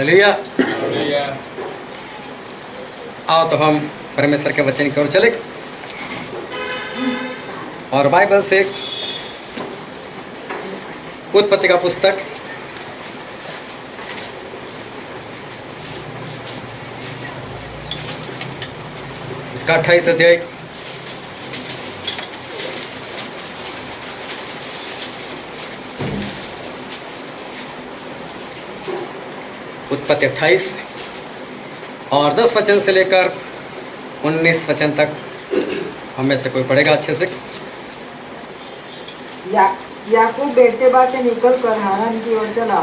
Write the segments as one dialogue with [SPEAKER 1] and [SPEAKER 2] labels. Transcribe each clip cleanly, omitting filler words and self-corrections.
[SPEAKER 1] Hallelujah. आओ तो हम परमेश्वर के वचन की ओर चले और बाइबल से उत्पत्ति का पुस्तक इसका 28 अध्याय उत्पत्ति 28 और 10 वचन से लेकर 19 वचन तक हम में से कोई पढ़ेगा अच्छे से।
[SPEAKER 2] याकूब बेर्शेबा से निकलकर हारान की ओर चला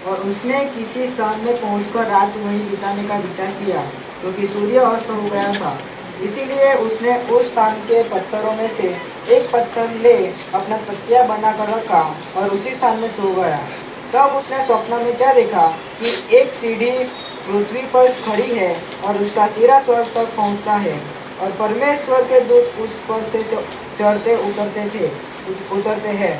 [SPEAKER 2] और उसने किसी स्थान में पहुंचकर रात वहीं बिताने का विचार किया, क्योंकि सूर्य अस्त हो गया था। इसीलिए उसने उस स्थान के पत्थरों में से एक पत्थर ले अपना तकिया बनाकर रखा और उसी स्थान में सो गया। तब उसने स्वप्न में क्या देखा कि एक सीढ़ी पृथ्वी पर खड़ी है और उसका सिरा स्वर्ग तक पहुंचता है और परमेश्वर के दूत उस पर से चढ़ते उतरते हैं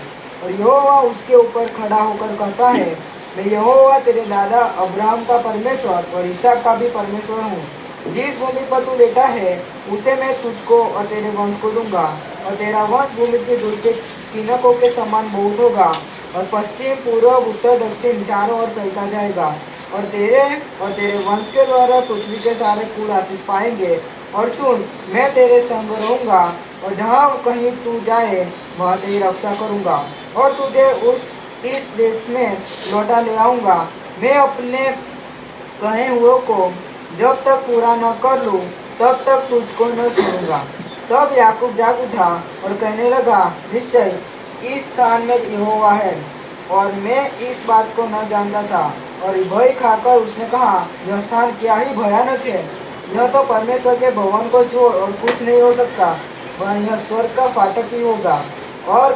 [SPEAKER 2] और यहोवा उसके ऊपर खड़ा होकर कहता है, मैं यहोवा तेरे दादा अब्राहम का परमेश्वर और इसहाक का भी परमेश्वर हूँ। जिस भूमि पर तू लेटा है उसे मैं तुझको और तेरे वंश को दूंगा और तेरा वंश भूमि के दूर के किनकों के समान बहुत होगा और पश्चिम पूर्व उत्तर दक्षिण चारों ओर फैलता जाएगा और तेरे वंश के द्वारा पृथ्वी के सारे कुल आशीष पाएंगे। और सुन, मैं तेरे संग रहूंगा और जहाँ कहीं तू जाए वहाँ तेरी रक्षा करूंगा और तुझे इस देश में लौटा ले आऊंगा। मैं अपने कहे हुए को जब तक पूरा न कर लूँ तब तक तुझको न छोड़ूंगा। तब याकूब जाग उठा और कहने लगा, निश्चय इस स्थान में यहोवा है और मैं इस बात को न जानता था। और भय खाकर उसने कहा, यह स्थान क्या ही भयानक है। यह तो परमेश्वर के भवन को छोड़ और कुछ नहीं हो सकता, वरन यह स्वर्ग का फाटक ही होगा। और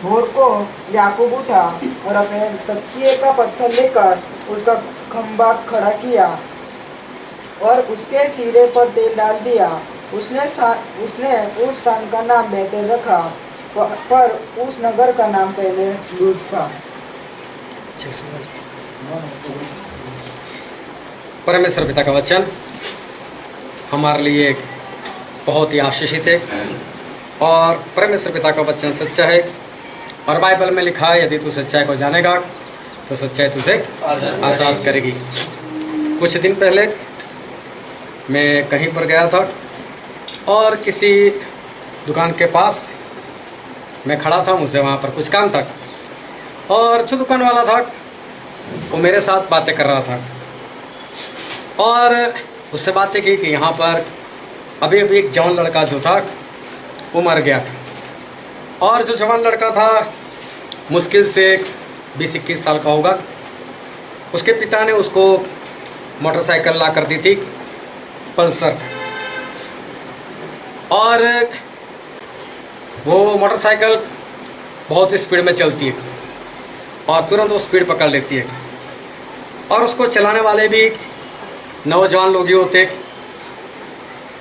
[SPEAKER 2] भोर को याकूब उठा और अपने तकिए का पत्थर लेकर उसका खंभा खड़ा किया और उसके सिरे पर तेल डाल दिया। उसने उस स्थान का नाम बेतेल रखा, पर उस नगर का नाम पहले लूज था।
[SPEAKER 1] परमेश्वर पिता का वचन हमारे लिए बहुत ही आशीषित है और परमेश्वर पिता का वचन सच्चा है और बाइबल में लिखा है, यदि तू सच्चाई को जानेगा तो सच्चाई तुझे आज़ाद करेगी। कुछ दिन पहले मैं कहीं पर गया था और किसी दुकान के पास मैं खड़ा था, मुझसे वहाँ पर कुछ काम था और जो दुकान वाला था वो मेरे साथ बातें कर रहा था और उससे बातें की कि यहाँ पर अभी एक जवान लड़का जो था वो मर गया और जो जवान लड़का था मुश्किल से 20-21 साल का होगा। उसके पिता ने उसको मोटरसाइकिल ला कर दी थी, पल्सर, और वो मोटरसाइकिल बहुत स्पीड में चलती है और तुरंत वो स्पीड पकड़ लेती है और उसको चलाने वाले भी नौजवान लोग ही होते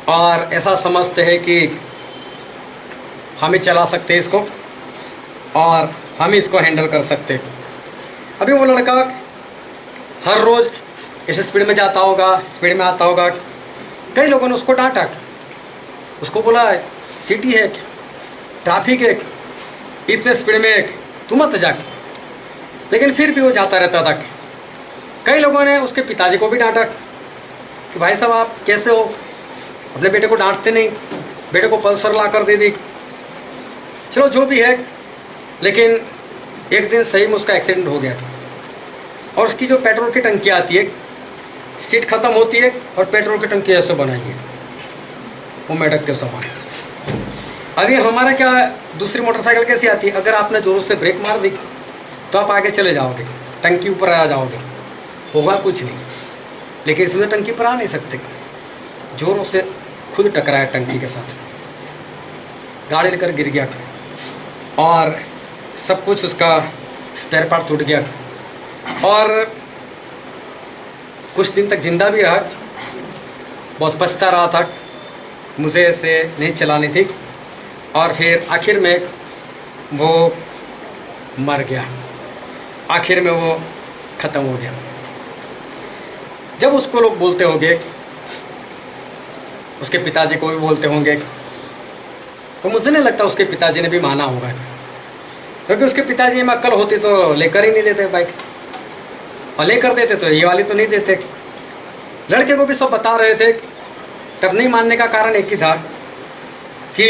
[SPEAKER 1] और ऐसा समझते हैं कि हम ही चला सकते हैं इसको और हम ही इसको हैंडल कर सकते। अभी वो लड़का हर रोज़ इस स्पीड में जाता होगा, स्पीड में आता होगा। कई लोगों ने उसको डांटा, उसको बोला सिटी है, ट्रैफिक है, इतने स्पीड में तू मत जा, लेकिन फिर भी वो जाता रहता था। कई लोगों ने उसके पिताजी को भी डांटा कि भाई साहब आप कैसे हो, अपने बेटे को डांटते नहीं, बेटे को पल्सर ला कर दे दी। चलो जो भी है, लेकिन एक दिन सही में उसका एक्सीडेंट हो गया और उसकी जो पेट्रोल की टंकी आती है, सीट ख़त्म होती है और पेट्रोल की टंकी ऐसे बनाई है वो मेढक के समान। अभी हमारा क्या दूसरी मोटरसाइकिल कैसी आती है, अगर आपने ज़ोरों से ब्रेक मार दी तो आप आगे चले जाओगे, टंकी ऊपर आ जाओगे, होगा कुछ नहीं। लेकिन इसमें टंकी पर आ नहीं सकते, जोरों से खुद टकराया टंकी के साथ, गाड़ी लेकर गिर गया और सब कुछ उसका स्पेयर पार्ट टूट गया और कुछ दिन तक जिंदा भी रहा। बहुत पछता रहा था, मुझे ऐसे नहीं चलानी थी और फिर आखिर में वो मर गया, आखिर में वो ख़त्म हो गया। जब उसको लोग बोलते होंगे, उसके पिताजी को भी बोलते होंगे, तो मुझे नहीं लगता उसके पिताजी ने भी माना होगा, क्योंकि उसके पिताजी में अक्ल होती तो लेकर ही नहीं देते बाइक, और लेकर देते तो ये वाली तो नहीं देते। लड़के को भी सब बता रहे थे, तब नहीं मानने का कारण एक ही था कि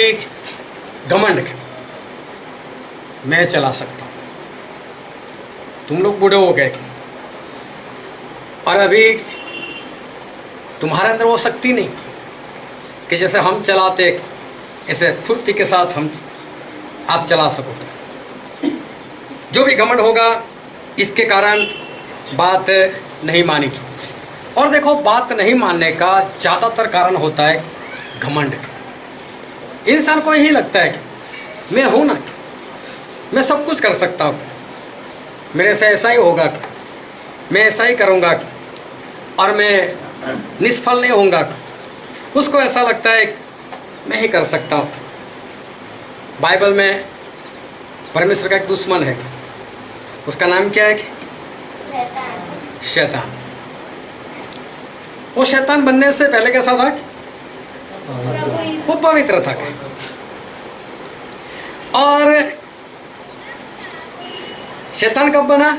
[SPEAKER 1] घमंड, मैं चला सकता हूँ, तुम लोग बूढ़े हो गए और अभी तुम्हारे अंदर वो शक्ति नहीं कि जैसे हम चलाते ऐसे फुर्ती के साथ हम आप चला सकोगे। जो भी घमंड होगा इसके कारण बात नहीं मानेगी। और देखो, बात नहीं मानने का ज़्यादातर कारण होता है घमंड। इंसान को यही लगता है कि मैं हूँ ना, मैं सब कुछ कर सकता हूँ, मेरे से ऐसा ही होगा, मैं ऐसा ही करूँगा और मैं निष्फल नहीं होऊंगा। उसको ऐसा लगता है मैं ही कर सकता हूँ। बाइबल में परमेश्वर का एक दुश्मन है, उसका नाम क्या है? शैतान। वो शैतान बनने से पहले कैसा था? वो पवित्र था। और शैतान कब बना?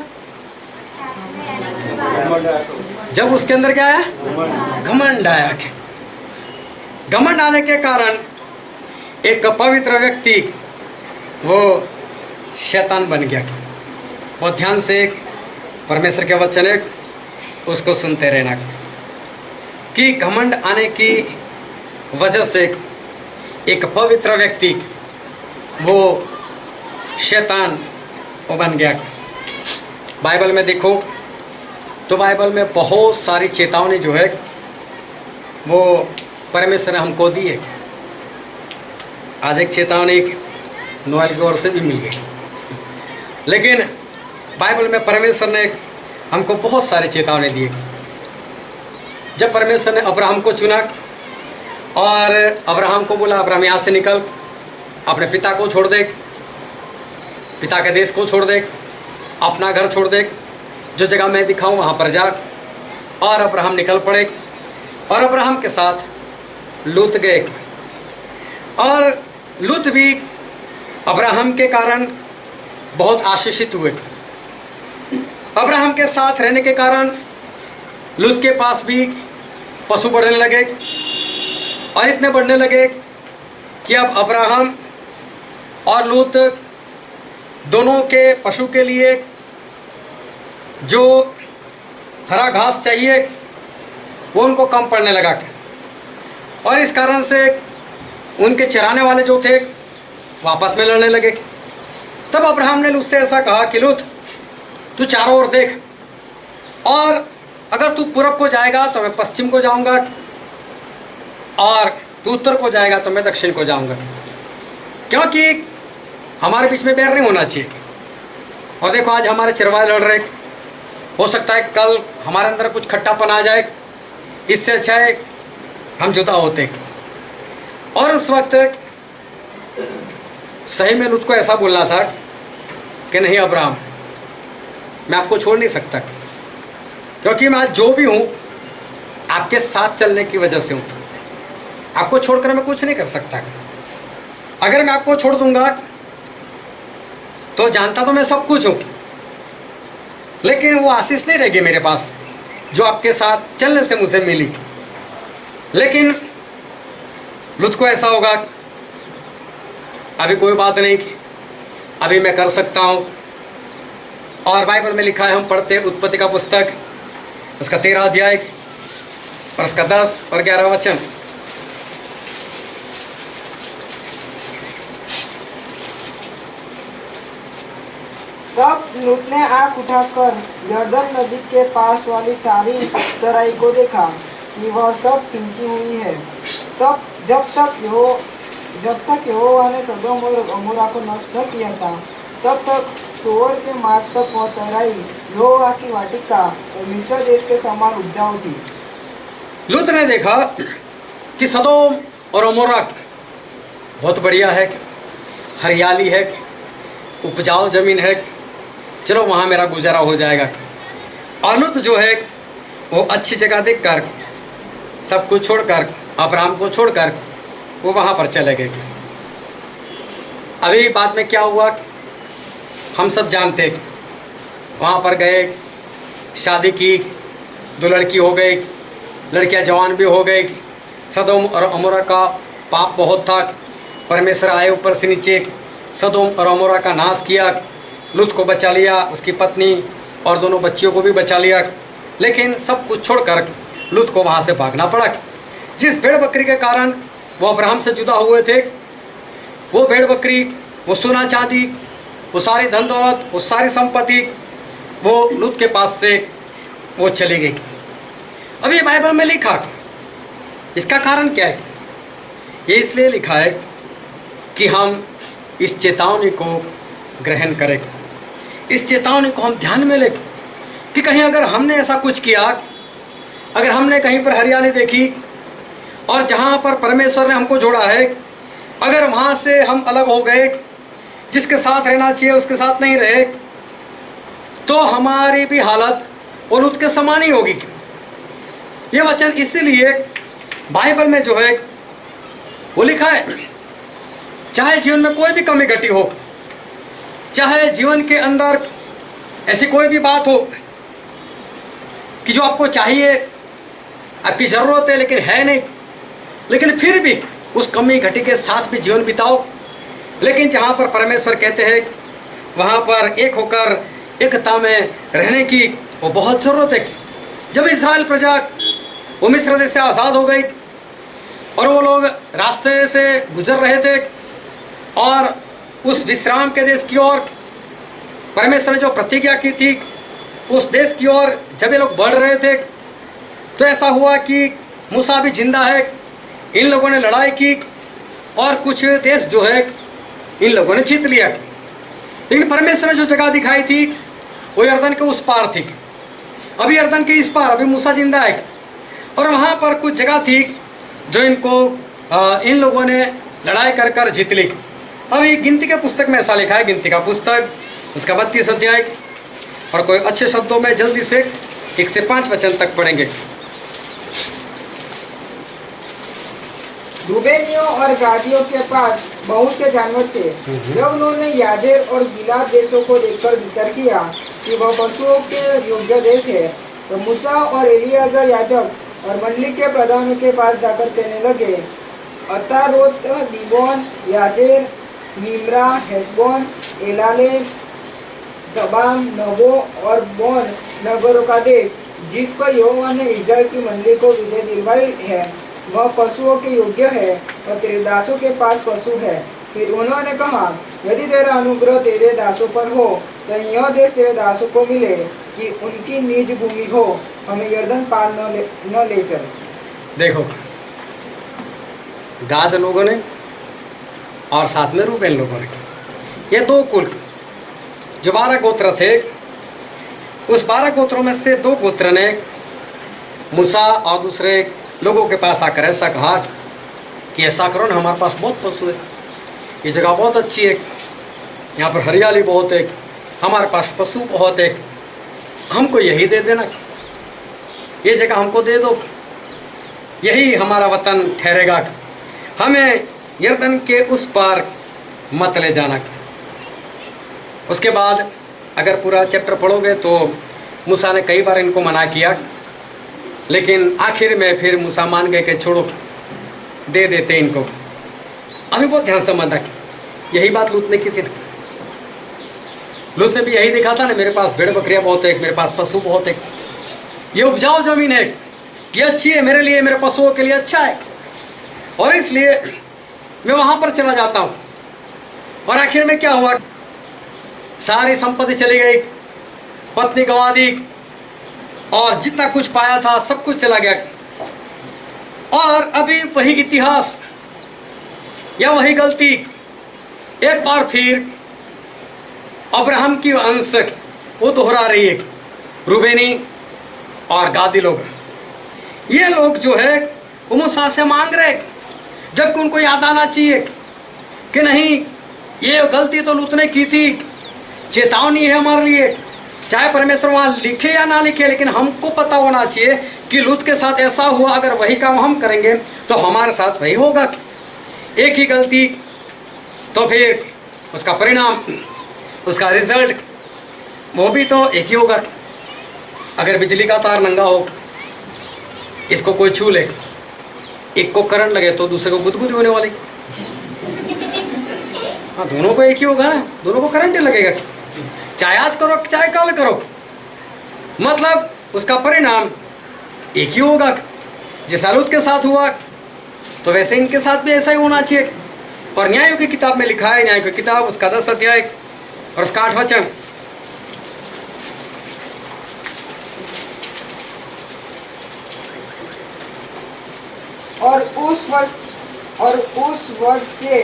[SPEAKER 1] जब उसके अंदर क्या आया? घमंड आया। घमंड आने के कारण एक पवित्र व्यक्ति वो शैतान बन गया। बहुत ध्यान से परमेश्वर के वचन है, उसको सुनते रहना कि घमंड आने की वजह से एक पवित्र व्यक्ति वो शैतान वो बन गया। बाइबल में देखो तो बाइबल में बहुत सारी चेतावनी जो है वो परमेश्वर ने हमको दी है। आज एक चेतावनी नोएल की ओर से भी मिल गई, लेकिन बाइबल में परमेश्वर ने हमको बहुत सारे चेतावनी दिए। जब परमेश्वर ने अब्राहम को चुना और अब्राहम को बोला, अब्राहम यहाँ से निकल, अपने पिता को छोड़ दे, पिता के देश को छोड़ दे, अपना घर छोड़ दे, जो जगह मैं दिखाऊं वहाँ पर जा। और अब्राहम निकल पड़े और अब्राहम के साथ लूत गए। और लूत भी अब्राहम के कारण बहुत आशीषित हुए। अब्राहम के साथ रहने के कारण लूत के पास भी पशु बढ़ने लगे और इतने बढ़ने लगे कि अब अब्राहम और लूत दोनों के पशु के लिए जो हरा घास चाहिए वो उनको कम पड़ने लगा। और इस कारण से उनके चराने वाले जो थे वो आपस में लड़ने लगे। तब अब्राहम ने लूत से ऐसा कहा कि लूत, तू चारों ओर देख, और अगर तू पूरब को जाएगा तो मैं पश्चिम को जाऊंगा, और तू उत्तर को जाएगा तो मैं दक्षिण को जाऊंगा, क्योंकि हमारे बीच में बैर नहीं होना चाहिए। और देखो आज हमारे चरवाहे लड़ रहे, हो सकता है कल हमारे अंदर कुछ खट्टापन आ जाए, इससे अच्छा है हम जुदा होते। और उस वक्त सही में लूत को ऐसा बोलना था कि नहीं अब्राहम, मैं आपको छोड़ नहीं सकता, क्योंकि मैं आज जो भी हूँ आपके साथ चलने की वजह से हूँ। आपको छोड़कर मैं कुछ नहीं कर सकता। अगर मैं आपको छोड़ दूंगा तो जानता तो मैं सब कुछ हूँ, लेकिन वो आशीष नहीं रहेगी मेरे पास जो आपके साथ चलने से मुझे मिली। लेकिन लूत को ऐसा होगा, अभी कोई बात नहीं, अभी मैं कर सकता हूँ। और बाइबल में लिखा है, हम पढ़ते उत्पत्ति का पुस्तक उसका 13 अध्याय और उसका 10 और 11 वचन।
[SPEAKER 2] तब लूत ने आँख उठाकर यरदन नदी के पास वाली सारी तराई को देखा कि वह सब सिंची हुई है। तब जब तक यहोवा ने सदोम और गमोरा को नष्ट न किया था, तब तक सोअर के मार्ग तक वह तराई यहोवा की वाटिका और मिस्र देश के समान उपजाऊ थी।
[SPEAKER 1] लूत ने देखा कि सदोम और गमोरा बहुत बढ़िया है, हरियाली है, उपजाऊ जमीन है, चलो वहाँ मेरा गुजारा हो जाएगा। और लूत जो है वो अच्छी जगह देखकर सब कुछ छोड़कर, अब्राहम को छोड़कर वो वहाँ पर चले गए। अभी बाद में क्या हुआ हम सब जानते। वहाँ पर गए, शादी की, 2 लड़की हो गई, लड़कियाँ जवान भी हो गई। सदोम और अमोरा का पाप बहुत था। परमेश्वर आए ऊपर से नीचे, सदोम और अमोरा का नाश किया, लूत को बचा लिया, उसकी पत्नी और दोनों बच्चियों को भी बचा लिया। लेकिन सब कुछ छोड़कर लूत को वहाँ से भागना पड़ा। जिस भेड़ बकरी के कारण वो अब्राहम से जुदा हुए थे, वो भेड़ बकरी, वो सोना चांदी, वो सारी धन दौलत, वो सारी संपत्ति वो लूत के पास से वो चली गई। अब ये बाइबल में लिखा, इसका कारण क्या है? ये इसलिए लिखा है कि हम इस चेतावनी को ग्रहण करें, इस चेतावनी को हम ध्यान में लें कि कहीं अगर हमने ऐसा कुछ किया, अगर हमने कहीं पर हरियाली देखी और जहाँ पर परमेश्वर ने हमको जोड़ा है, अगर वहाँ से हम अलग हो गए, जिसके साथ रहना चाहिए उसके साथ नहीं रहे, तो हमारी भी हालत और लूत के समान ही होगी। ये वचन इसीलिए बाइबल में जो है वो लिखा है, चाहे जीवन में कोई भी कमी घटी हो, चाहे जीवन के अंदर ऐसी कोई भी बात हो कि जो आपको चाहिए, आपकी ज़रूरत है लेकिन है नहीं, लेकिन फिर भी उस कमी घटी के साथ भी जीवन बिताओ। लेकिन जहाँ पर परमेश्वर कहते हैं वहाँ पर एक होकर एकता में रहने की वो बहुत ज़रूरत है। जब इस्राएल प्रजा वो मिस्र देश से आज़ाद हो गई और वो लोग रास्ते से गुजर रहे थे और उस विश्राम के देश की ओर परमेश्वर ने जो प्रतिज्ञा की थी, उस देश की ओर जब ये लोग बढ़ रहे थे, तो ऐसा हुआ कि मूसा भी जिंदा है, इन लोगों ने लड़ाई की और कुछ देश जो है इन लोगों ने जीत लिया। लेकिन परमेश्वर ने जो जगह दिखाई थी वो यर्दन के उस पार थी। अभी यर्दन के इस पार अभी मूसा जिंदा है और वहाँ पर कुछ जगह थी जो इन लोगों ने लड़ाई कर कर जीत ली। अभी गिनती के पुस्तक में ऐसा लिखा है, गिनती का पुस्तक उसका 32 अध्याय, और कोई अच्छे शब्दों में जल्दी से 1 से 5 वचन तक पढ़ेंगे।
[SPEAKER 2] रूबेनियों और गादियों के पास बहुत से जानवर थे। जब उन्होंने याजेर और गिलाद देशों को देखकर विचार किया कि वह पशुओं के योग्य देश है, तो मूसा और एलियाजर याजक और मंडली के प्रधानों के पास जाकर कहने लगे, अतारोत, दीबोन, याजेर, निम्रा, हेशबोन, एलाले, सबाम, नबो और बोन नगरों का देश, जिस पर यहोवा ने इस्राएल की मंडली को विजय दिलवाई है, वह पशुओं के योग्य है और तेरे दासों के पास पशु है। फिर उन्होंने कहा, यदि तेरा अनुग्रह तेरे दासों पर हो तो यह देश तेरे दासों को मिले कि उनकी निज भूमि हो, हमें यर्दन पार न ले चल।
[SPEAKER 1] देखो, गाद लोगों ने और साथ में रूबेन लोगों ने, ये 2 कुल जो 12 गोत्र थे, उस 12 गोत्रों में से 2 गोत्र ने मूसा और दूसरे लोगों के पास आकर ऐसा कहा कि ऐसा करो ना, हमारे पास बहुत पशु है, ये जगह बहुत अच्छी है, यहाँ पर हरियाली बहुत है, हमारे पास पशु बहुत है, हमको यही दे देना, ये जगह हमको दे दो, यही हमारा वतन ठहरेगा, हमें यर्दन के उस पार मत ले जाना। उसके बाद अगर पूरा चैप्टर पढ़ोगे तो मूसा ने कई बार इनको मना किया, लेकिन आखिर में फिर मूसा मान गए कि छोड़ो, दे देते इनको। अभी बहुत ध्यान से समझना, यही बात लूत ने की थी ना। लूत ने भी यही देखा था ना, मेरे पास भेड़ बकरियां बहुत है, मेरे पास पशु बहुत है, ये उपजाऊ जमीन है, ये अच्छी है मेरे लिए, मेरे पशुओं के लिए अच्छा है, और इसलिए मैं वहाँ पर चला जाता हूँ। और आखिर में क्या हुआ, सारी संपत्ति चली गई, पत्नी गंवा दी और जितना कुछ पाया था सब कुछ चला गया। और अभी वही इतिहास या वही गलती एक बार फिर अब्राहम की अंश वो दोहरा रही है। रूबेनी और गादी लोग, ये लोग जो है वो मूसा से मांग रहे, जबकि उनको याद आना चाहिए कि नहीं, ये गलती तो लूत ने की थी, चेतावनी है हमारे लिए, चाहे परमेश्वर वहाँ लिखे या ना लिखे, लेकिन हमको पता होना चाहिए कि लूत के साथ ऐसा हुआ, अगर वही काम हम करेंगे तो हमारे साथ वही होगा। एक ही गलती तो फिर उसका परिणाम, उसका रिजल्ट वो भी तो एक ही होगा। अगर बिजली का तार नंगा हो, इसको कोई छू ले, एक को करंट लगे तो दूसरे को गुदगुदी होने वाली। हाँ, दोनों को एक ही होगा ना, दोनों को करंट ही लगेगा, चाहे आज करो चाहे कल करो, मतलब उसका परिणाम एक ही होगा। जैसा लूत के साथ हुआ तो वैसे इनके साथ भी ऐसा ही होना चाहिए। और न्यायों की किताब में लिखा है, न्याय की किताब उसका 10 अध्याय और उसका 8 वचन,
[SPEAKER 2] और उस वर्ष से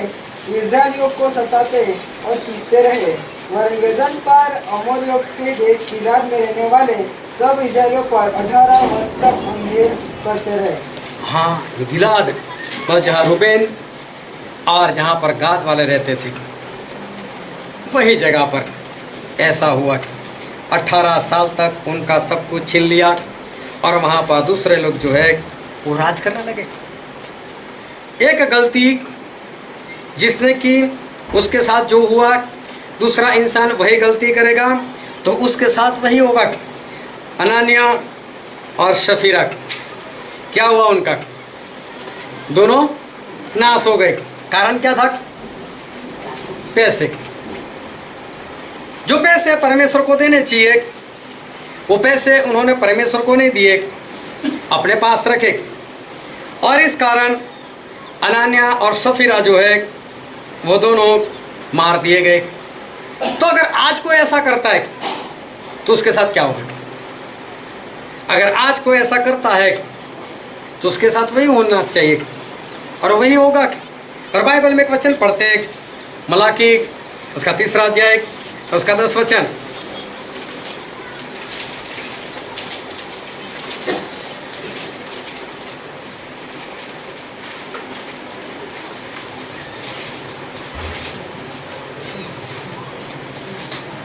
[SPEAKER 2] इस्राएलियों को सताते और पीसते रहे। वह निवेदन पर अमोरियों के देश गिलाद में रहने वाले सब इस्राएलियों पर 18 वर्ष तक अंधेर करते रहे।
[SPEAKER 1] हाँ, ये गिलाद बस जहाँ रूबेन और जहाँ पर गाद वाले रहते थे, वही जगह पर ऐसा हुआ कि 18 साल तक उनका सब कुछ छीन लिया और वहाँ पर दूसरे लोग जो है वो राज करने लगे। एक गलती जिसने की उसके साथ जो हुआ, दूसरा इंसान वही गलती करेगा तो उसके साथ वही होगा। अनानिया और शफीरा, क्या हुआ उनका? दोनों नाश हो गए। कारण क्या था? पैसे। जो पैसे परमेश्वर को देने चाहिए वो पैसे उन्होंने परमेश्वर को नहीं दिए, अपने पास रखे, और इस कारण अनानिया और सफीरा जो है वो दोनों मार दिए गए। तो अगर आज कोई ऐसा करता है तो उसके साथ क्या होगा? अगर आज कोई ऐसा करता है तो उसके साथ वही होना चाहिए और वही होगा। और बाइबल में एक वचन पढ़ते हैं, मलाकी उसका 3 अध्याय उसका 10 वचन,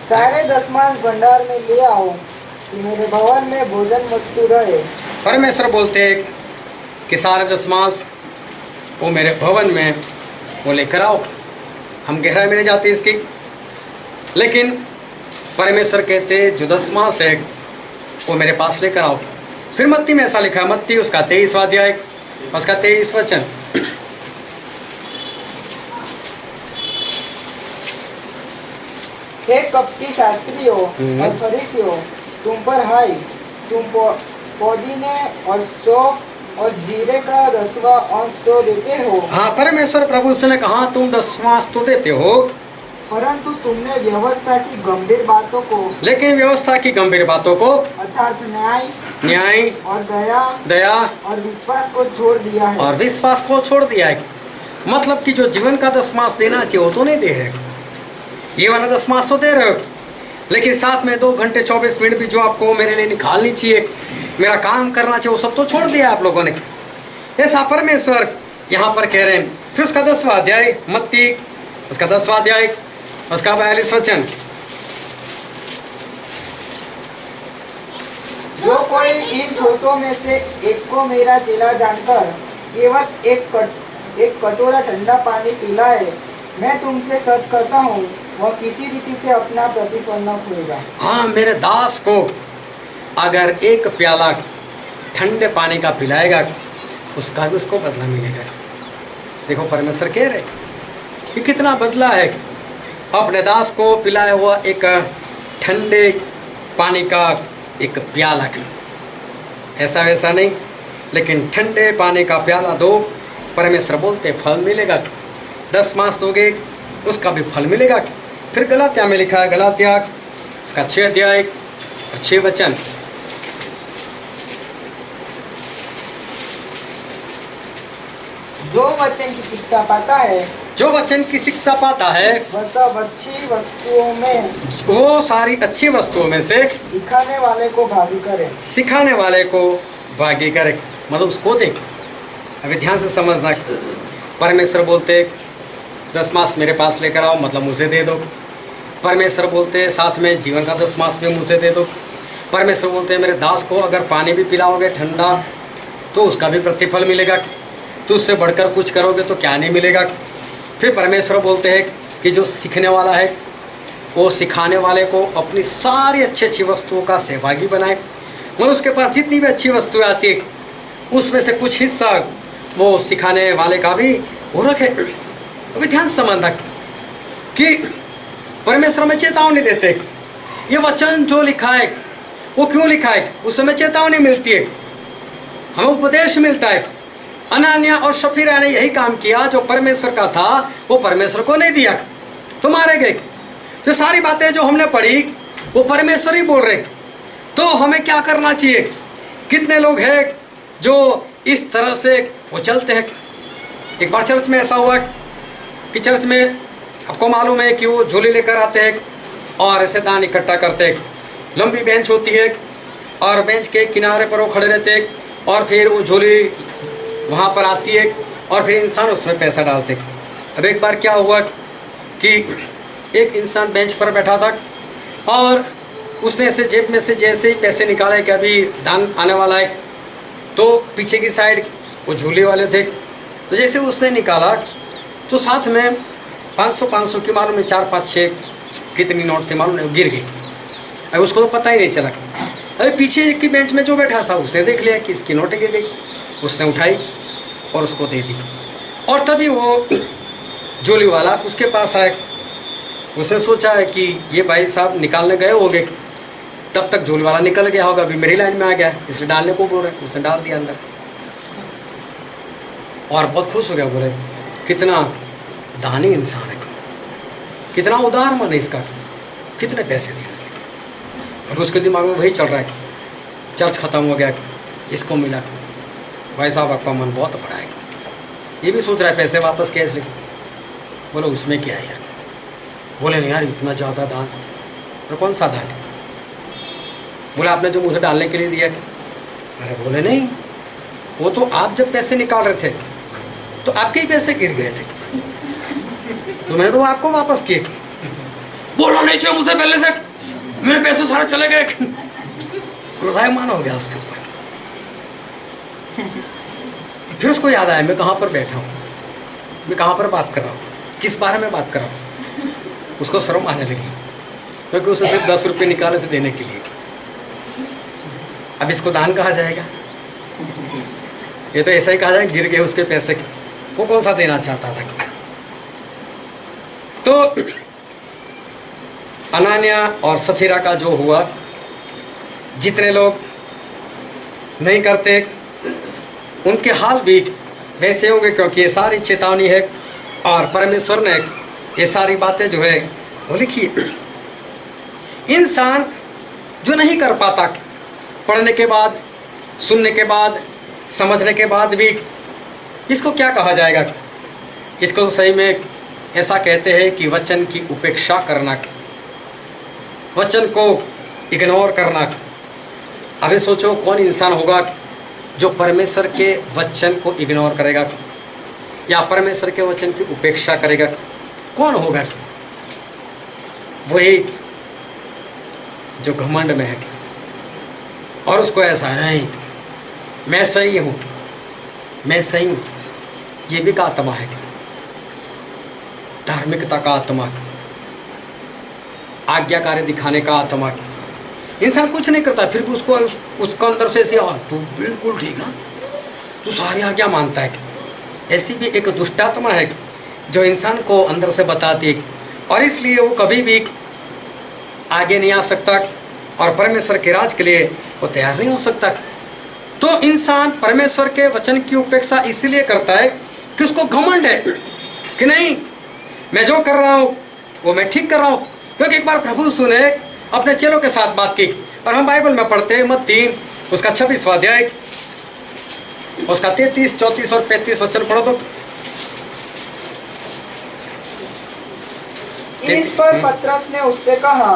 [SPEAKER 2] सारे दशमांश भंडार में ले आओ कि मेरे भवन में भोजन वस्तु रहे।
[SPEAKER 1] परमेश्वर बोलते हैं कि सारे दशमांश वो मेरे भवन में वो लेकर आओ। हम गहराई में नहीं जाते इसकी, लेकिन परमेश्वर कहते जो दशमांश है वो मेरे पास लेकर आओ। फिर मत्ती में ऐसा लिखा है, मत्ती उसका 23 अध्याय उसका 23 वचन,
[SPEAKER 2] हे कपटी शास्त्रियों और फरीसियों, तुम पर हाय, तुम पुदीने और सौंफ और जीरे का 10वां अंश तो देते हो।
[SPEAKER 1] हाँ, परमेश्वर प्रभु से ने कहा तुम 10वां अंश तो देते हो,
[SPEAKER 2] परंतु तुमने व्यवस्था की गंभीर बातों को,
[SPEAKER 1] लेकिन व्यवस्था की गंभीर बातों को,
[SPEAKER 2] अर्थात
[SPEAKER 1] न्याय
[SPEAKER 2] और
[SPEAKER 1] दया
[SPEAKER 2] और विश्वास को छोड़ दिया है।
[SPEAKER 1] और विश्वास को छोड़ दिया है। मतलब कि जो जीवन का 10वां देना चाहिए वो तो नहीं दे रहे, ये वाला 10वां तो दे रहे हो, लेकिन साथ में 2 घंटे 24 मिनट भी जो आपको मेरे लिए निकालनी चाहिए, मेरा काम करना चाहिए, वो सब तो छोड़ दिया आप लोगों ने। ऐसा परमेश्वर यहाँ पर कह रहे हैं। फिर उसका 10वां अध्याय मत्ती उसका 10वां अध्याय उसका 42 वचन,
[SPEAKER 2] जो कोई इन छोटों में से एक को मेरा चेला जानकर केवल एक कटोरा ठंडा पानी पिलाए, मैं तुमसे सच करता हूँ वह किसी रीति से अपना प्रतिफल न खोएगा।
[SPEAKER 1] हाँ, मेरे दास को अगर एक प्याला ठंडे पानी का पिलाएगा उसका भी उसको बदला मिलेगा। देखो परमेश्वर कह रहे कि कितना बदला है। अपने दास को पिलाया हुआ एक ठंडे पानी का एक प्याला, ऐसा वैसा नहीं, लेकिन ठंडे पानी का प्याला दो, परमेश्वर बोलते फल मिलेगा। 10 मास दोगे उसका भी फल मिलेगा। फिर गलातिया में लिखा है, गलातिया उसका 6 अध्याय और 6 वचन,
[SPEAKER 2] जो वचन की शिक्षा पाता है,
[SPEAKER 1] जो वचन की शिक्षा पाता है
[SPEAKER 2] वह सब अच्छी वस्तुओं में,
[SPEAKER 1] वो सारी अच्छी वस्तुओं में से
[SPEAKER 2] सिखाने वाले को भागी करे।
[SPEAKER 1] सिखाने वाले को भागी करे, मतलब उसको देख। अभी ध्यान से समझना, परमेश्वर बोलते 10 मास मेरे पास लेकर आओ, मतलब मुझे दे दो। परमेश्वर बोलते हैं साथ में जीवन का 10 मास भी मुझे दे दो। परमेश्वर बोलते हैं मेरे दास को अगर पानी भी पिलाओगे ठंडा तो उसका भी प्रतिफल मिलेगा, तो उससे बढ़कर कुछ करोगे तो क्या नहीं मिलेगा। फिर परमेश्वर बोलते हैं कि जो सीखने वाला है वो सिखाने वाले को अपनी सारी अच्छी अच्छी वस्तुओं का सहभागी बनाए, मतलब उसके पास जितनी भी अच्छी वस्तुएं आती है उसमें से कुछ हिस्सा वो सिखाने वाले का भी वो रखे। अभी ध्यान संबंधक कि परमेश्वर में चेतावनी देते, ये वचन जो लिखा है वो क्यों लिखा है, उस समय चेतावनी मिलती है, हमें उपदेश मिलता है। अनान्या और सफीरा ने यही काम किया, जो परमेश्वर का था वो परमेश्वर को नहीं दिया तो मारे गए। तो सारी बातें जो हमने पढ़ी वो परमेश्वर ही बोल रहे, तो हमें क्या करना चाहिए। कितने लोग हैं जो इस तरह से वो चलते हैं। एक बार चर्च में ऐसा हुआ कि चर्च में आपको मालूम है कि वो झोली लेकर आते हैं और ऐसे दान इकट्ठा करते हैं। लंबी बेंच होती है और बेंच के किनारे पर वो खड़े रहते हैं और फिर वो झोली वहाँ पर आती है और फिर इंसान उसमें पैसा डालते। अब एक बार क्या हुआ कि एक इंसान बेंच पर बैठा था और उसने ऐसे जेब में से जैसे ही पैसे निकाले कि अभी दान आने वाला है, तो पीछे की साइड वो झूले वाले थे, तो जैसे उसने निकाला तो साथ में 500 की मालूम है 4 5 6 कितनी नोट थे मालूम नहीं, गिर गई। अब उसको तो पता ही नहीं चला। अभी पीछे की बेंच में जो बैठा था उसने देख लिया कि इसकी नोटें गिर गई, उसने उठाई और उसको दे दी। और तभी वो झोली वाला उसके पास आया, उसने सोचा है कि ये भाई साहब निकालने गए होंगे, तब तक झोली वाला निकल गया होगा, अभी मेरी लाइन में आ गया इसलिए डालने को बोल रहे, उसने डाल दिया अंदर और बहुत खुश हो गया। बोले कितना दानी इंसान है, कितना उदार मन है इसका, कितने पैसे दिए उसने। और उसके दिमाग में वही चल रहा है, चर्च ख़त्म हो गया, इसको मिला, भाई साहब आपका मन बहुत बड़ा है। ये भी सोच रहा है पैसे वापस कैसे ले। बोलो उसमें क्या है यार। बोले नहीं यार इतना ज़्यादा दान, और कौन सा दान। बोले आपने जो मुझे डालने के लिए दिया। अरे बोले नहीं, वो तो आप जब पैसे निकाल रहे थे तो आपके ही पैसे गिर गए थे, तो मैंने तो आपको वापस किए। बोलो नहीं चाहिए मुझे पहले से, मेरे पैसे सारे चले गए। क्रोधायमान हो गया उसके ऊपर। फिर उसको याद आया मैं कहाँ पर बैठा हूँ, मैं कहाँ पर बात कर रहा हूँ, किस बारे में बात कर रहा हूँ। उसको शर्म आने लगी क्योंकि उसे सिर्फ 10 रुपये निकाले थे देने के लिए। अब इसको दान कहा जाएगा, ये तो ऐसा ही कहा जाएगा गिर गए उसके पैसे, वो कौन सा देना चाहता था। तो अनान्या और सफीरा का जो हुआ, जितने लोग नहीं करते उनके हाल भी वैसे होंगे, क्योंकि ये सारी चेतावनी है और परमेश्वर ने ये सारी बातें जो है वो लिखी है। इंसान जो नहीं कर पाता, पढ़ने के बाद, सुनने के बाद, समझने के बाद भी, इसको क्या कहा जाएगा। इसको तो सही में ऐसा कहते हैं कि वचन की उपेक्षा करना, वचन को इग्नोर करना। अभी सोचो कौन इंसान होगा जो परमेश्वर के वचन को इग्नोर करेगा या परमेश्वर के वचन की उपेक्षा करेगा। कौन होगा? वही जो घमंड में है और उसको ऐसा नहीं मैं सही हूँ, मैं सही हूँ। ये भी का आत्मा है, धार्मिकता का आत्मा, आज्ञाकारी दिखाने का आत्मा। इंसान कुछ नहीं करता फिर भी उसको उसका अंदर से ऐसे तू बिल्कुल ठीक है, तू सारी आज्ञा मानता है। ऐसी भी एक दुष्टात्मा है जो इंसान को अंदर से बताती है और इसलिए वो कभी भी आगे नहीं आ सकता और परमेश्वर के राज के लिए वो तैयार नहीं हो सकता। तो इंसान परमेश्वर के वचन की उपेक्षा इसलिए करता है कि उसको घमंड है कि नहीं मैं जो कर रहा हूँ वो मैं ठीक कर रहा हूँ। क्योंकि एक बार प्रभु यीशु ने अपने चेलों के साथ बात की और हम बाइबल में पढ़ते हैं मत्ती उसका 26वां अध्याय उसका 33, 34 और 35 वचन पढ़ो तो।
[SPEAKER 2] इस पर पतरस ने उससे कहा,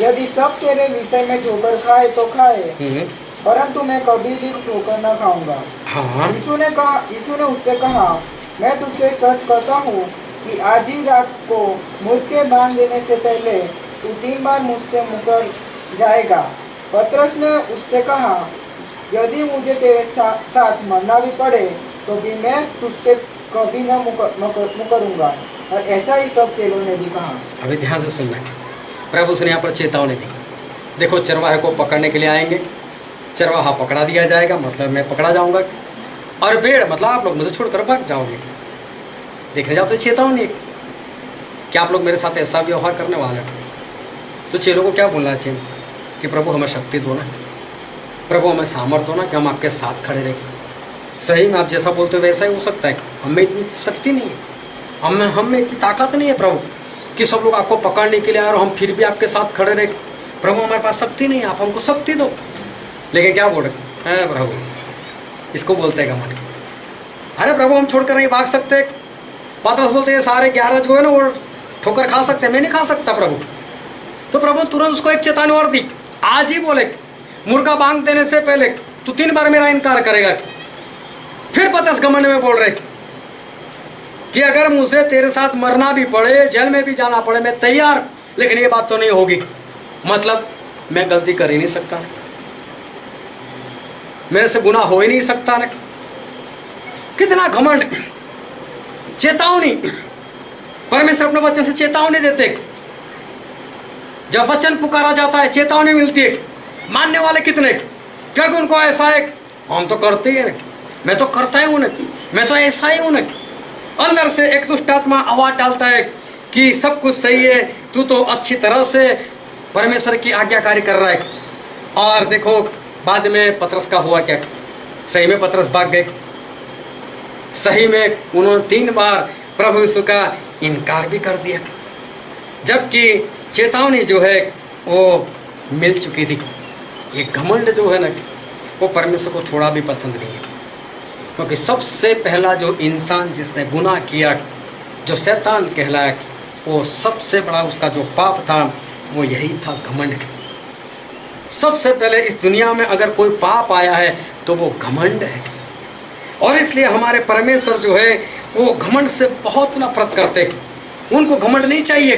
[SPEAKER 2] यदि सब तेरे विषय में ठोकर खाए तो खाए, परंतु मैं कभी भी ठोकर न खाऊंगा।
[SPEAKER 1] हाँ।
[SPEAKER 2] यीशु ने उससे कहा, मैं तुझसे सच कहता हूँ कि आज ही रात को मुर्गे बांध देने से पहले तू 3 बार मुझसे मुकर जाएगा। पतरस ने उससे कहा, यदि मुझे तेरे साथ मरना भी पड़े तो भी मैं तुझसे कभी न मुकरूंगा। और ऐसा ही सब चेलों ने भी कहा।
[SPEAKER 1] अभी ध्यान से सुनना, प्रभु उसने यहाँ पर चेतावनी दी। देखो, चरवाहे को पकड़ने के लिए आएंगे, चरवाहा पकड़ा दिया जाएगा, मतलब मैं पकड़ा जाऊंगा, और भेड़ मतलब आप लोग मुझे छोड़कर भाग जाओगे। देखने जाओ तो चेतावनी कि आप लोग मेरे साथ ऐसा व्यवहार करने वाले हो। तो चेलों को क्या बोलना चाहिए कि प्रभु हमें शक्ति दो ना, प्रभु हमें सामर्थ दो ना कि हम आपके साथ खड़े रहें। सही में आप जैसा बोलते हो वैसा ही हो सकता है। हमें इतनी शक्ति नहीं है, हम में इतनी ताकत नहीं है प्रभु कि सब लोग आपको पकड़ने के लिए आए और हम फिर भी आपके साथ खड़े रहे। प्रभु हमारे पास शक्ति नहीं है, आप हमको शक्ति दो। लेकिन क्या बोल रहे हैं प्रभु, इसको बोलते हैं घमंड। अरे प्रभु हम छोड़कर नहीं भाग सकते। पतरस बोलते हैं सारे 11 जो है ना वो ठोकर खा सकते हैं, मैं नहीं खा सकता प्रभु। तो प्रभु तुरंत उसको एक चेतावनी और दी। आज ही बोले मुर्गा बांध देने से पहले तू 3 बार मेरा इनकार करेगा। फिर पतरस घमंड में बोल रहे कि अगर मुझे तेरे साथ मरना भी पड़े, जेल में भी जाना पड़े, मैं तैयार, लेकिन ये बात तो नहीं होगी। मतलब मैं गलती कर ही नहीं सकता ना, मेरे से गुनाह हो ही नहीं सकता ना। कितना घमंड। चेतावनी, परमेश्वर अपने वचन से चेतावनी देते। जब वचन पुकारा जाता है चेतावनी मिलती है। मानने वाले कितने, क्योंकि उनको ऐसा है हम तो करते ही हैं, मैं तो करता ही हूं, मैं तो ऐसा ही हूं। अंदर से एक दुष्ट आत्मा आवाज डालता है कि सब कुछ सही है, तू तो अच्छी तरह से परमेश्वर की आज्ञाकारी कर रहा है। और देखो बाद में पतरस का हुआ क्या, सही में पतरस भाग गए। सही में उन्होंने 3 बार प्रभु यीशु का इनकार भी कर दिया, जबकि चेतावनी जो है वो मिल चुकी थी। ये घमंड जो है ना वो परमेश्वर को थोड़ा भी पसंद नहीं है, क्योंकि सबसे पहला जो इंसान जिसने गुनाह किया, जो शैतान कहलाया, वो सबसे बड़ा उसका जो पाप था वो यही था, घमंड। सबसे पहले इस दुनिया में अगर कोई पाप आया है तो वो घमंड है। और इसलिए हमारे परमेश्वर जो है वो घमंड से बहुत नफरत करते हैं। उनको घमंड नहीं चाहिए,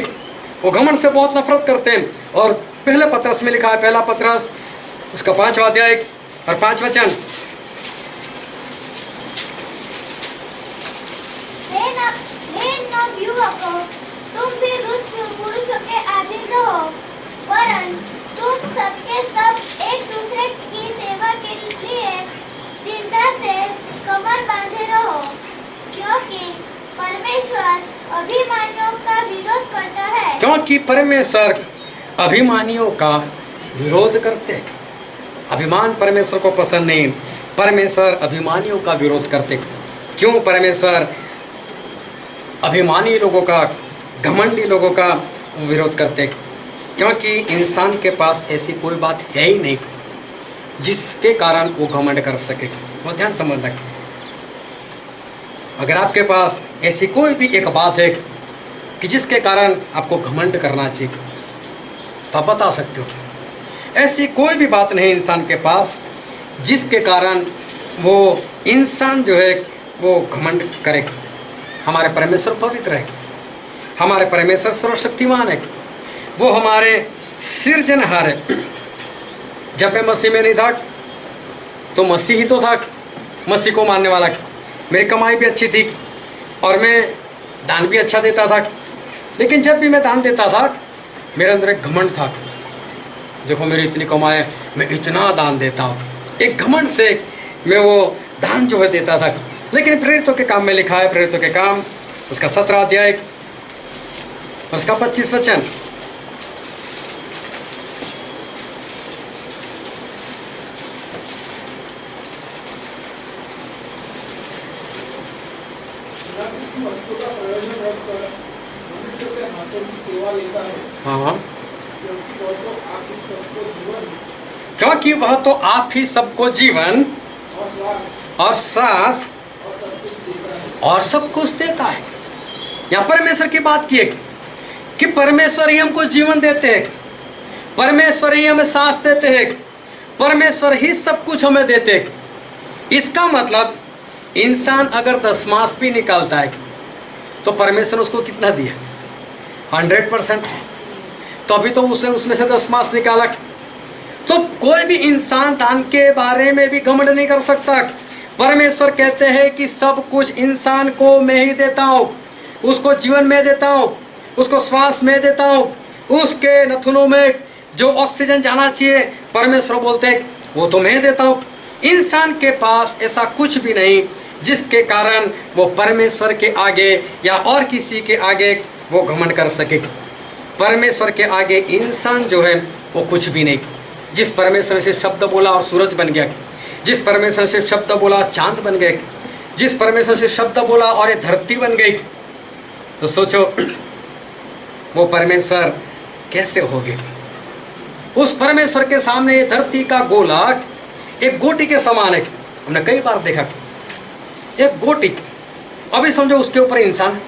[SPEAKER 1] वो घमंड से बहुत नफरत करते हैं। और पहले पतरस में लिखा है, पहला पतरस उसका 5वां अध्याय और 5वां वचन,
[SPEAKER 3] तुम भी पुरुषों के अधीन रहो, परंतु तुम सबके सब एक दूसरे की सेवा के लिए दृढ़ता से कमर बांधे रहो, क्योंकि परमेश्वर अभिमानियों का विरोध करता है।
[SPEAKER 1] क्योंकि परमेश्वर अभिमानियों का विरोध करते हैं। अभिमान परमेश्वर को पसंद नहीं, परमेश्वर अभिमानियों का विरोध करते। क्यों परमेश्वर अभिमानी लोगों का, घमंडी लोगों का विरोध करते? क्योंकि इंसान के पास ऐसी कोई बात है ही नहीं जिसके कारण वो घमंड कर सके। वो ध्यान समझना, अगर आपके पास ऐसी कोई भी एक बात है कि जिसके कारण आपको घमंड करना चाहिए तो आप बता सकते हो। ऐसी कोई भी बात नहीं इंसान के पास जिसके कारण वो इंसान जो है वो घमंड करे। हमारे परमेश्वर पवित्र है, हमारे परमेश्वर सर्वशक्तिमान है, वो हमारे सृजनहार है। जब मैं मसीह में नहीं था तो मसीह ही तो था, मसीह को मानने वाला। मेरी कमाई भी अच्छी थी और मैं दान भी अच्छा देता था, लेकिन जब भी मैं दान देता था मेरे अंदर एक घमंड था। देखो मेरी इतनी कमाई है, मैं इतना दान देता हूँ, एक घमंड से मैं वो दान जो है देता था। लेकिन प्रेरितों के काम में लिखा है, प्रेरितों के काम उसका 17 अध्याय उसका 25 वचन, हाँ, क्योंकि वह तो आप ही सबको जीवन और सांस और सब कुछ देता है। यहाँ परमेश्वर की बात की है कि परमेश्वर ही हमको जीवन देते हैं, परमेश्वर ही हमें सांस देते हैं, परमेश्वर ही सब कुछ हमें देते हैं। इसका मतलब इंसान अगर दशमांश भी निकालता है तो परमेश्वर ने उसको कितना दिया? 100%। तो अभी तो उसे उसमें से 10 मास निकाला। तो कोई भी इंसान दान के बारे में भी घमंड नहीं कर सकता। परमेश्वर कहते हैं कि सब कुछ इंसान को मैं ही देता हूँ, उसको जीवन में देता हूँ, उसको श्वास में देता हूँ, उसके नथुनों में जो ऑक्सीजन जाना चाहिए परमेश्वर बोलते हैं वो तो मैं देता हूँ। इंसान के पास ऐसा कुछ भी नहीं जिसके कारण वो परमेश्वर के आगे या और किसी के आगे वो घमंड कर सके। परमेश्वर के आगे इंसान जो है वो कुछ भी नहीं। जिस परमेश्वर से शब्द बोला और सूरज बन गया, जिस परमेश्वर से शब्द बोला चांद बन गए, जिस परमेश्वर से शब्द बोला और ये धरती बन गई, तो सोचो वो परमेश्वर कैसे होगे। उस परमेश्वर के सामने ये धरती का गोला एक गोटी के समान है। हमने कई बार देखा एक गोटी, अभी समझो उसके ऊपर इंसान।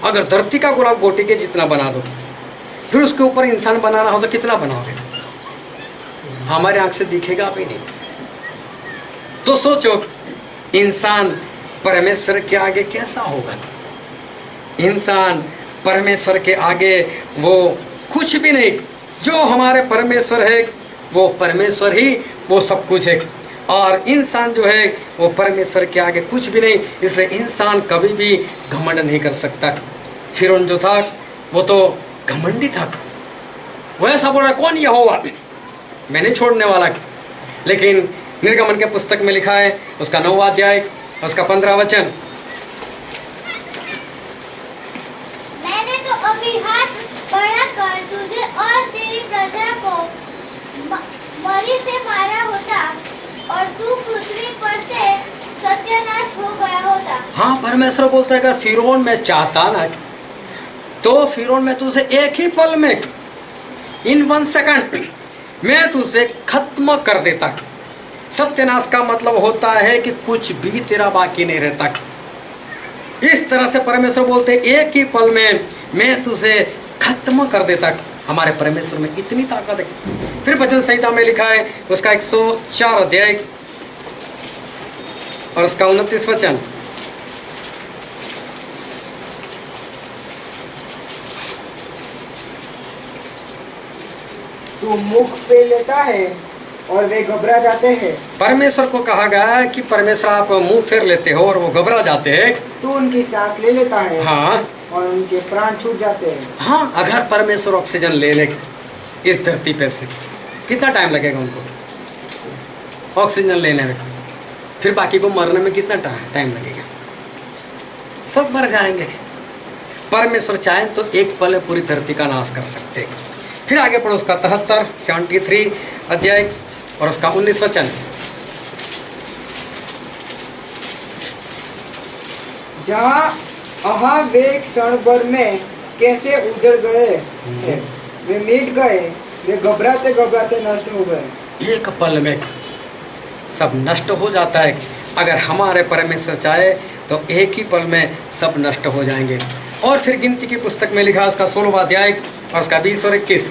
[SPEAKER 1] अगर धरती का गोला गोटी के जितना बना दो, फिर उसके ऊपर इंसान बनाना हो तो कितना बनाओगे? हमारे आंख से दिखेगा भी नहीं। तो सोचो इंसान परमेश्वर के आगे कैसा होगा। इंसान परमेश्वर के आगे वो कुछ भी नहीं। जो हमारे परमेश्वर है वो परमेश्वर ही वो सब कुछ है, और इंसान जो है वो परमेश्वर के आगे कुछ भी नहीं। इसलिए इंसान कभी भी घमंड नहीं कर सकता। फिरौन जो था वो तो घमंडी था, वो ऐसा बोल रहा कौन यहोवा, मैं नहीं छोड़ने वाला। लेकिन निर्गमन के पुस्तक में लिखा है उसका 9वां अध्याय उसका 15 वचन,
[SPEAKER 3] मैंने तो अभी हाथ बढ़ाकर तुझे और तेरी प्रजा को मरी से मारा होता और तू पृथ्वी पर से सत्यानाश हो गया होता।
[SPEAKER 1] हाँ, परमेश्वर बोलता है अगर फिरौन में चाहता ना तो फिरौन में तुझे एक ही पल में इन 1 सेकंड मैं तुझे खत्म कर देता। सत्यानाश का मतलब होता है कि कुछ भी तेरा बाकी नहीं रहता। इस तरह से परमेश्वर बोलते हैं एक ही पल में मैं तुझे खत्म कर देता। हमारे परमेश्वर में इतनी ताकत है। फिर भजन संहिता में लिखा है उसका 104 अध्याय और उसका 29 वचन,
[SPEAKER 2] तू मुख पे लेता है और वे घबरा जाते हैं।
[SPEAKER 1] परमेश्वर को कहा गया है कि परमेश्वर आप मुंह फेर लेते हो और वो घबरा जाते हैं।
[SPEAKER 2] तू उनकी सांस ले लेता है
[SPEAKER 1] हाँ
[SPEAKER 2] और उनके प्राण छूट जाते हैं।
[SPEAKER 1] हाँ, अगर परमेश्वर ऑक्सीजन ले ले इस धरती पे से कितना टाइम लगेगा उनको ऑक्सीजन लेने में, फिर बाकी को मरने में कितना टाइम लगेगा? सब मर जाएंगे। परमेश्वर चाहे तो एक पल में पूरी धरती का नाश कर सकते हैं। फिर आगे पढ़ो उसका 73 अध्याय और उसका 19 वचन,
[SPEAKER 2] जहाँ वे क्षण भर में कैसे उजड़ गए हैं, वे मिट गए, वे घबराते घबराते नष्ट हो गए।
[SPEAKER 1] एक पल में सब नष्ट हो जाता है। अगर हमारे परमेश्वर चाहे तो एक ही पल में सब नष्ट हो जाएंगे। और फिर गिनती की पुस्तक में लिखा उसका 16वां अध्याय और उसका 20 और 21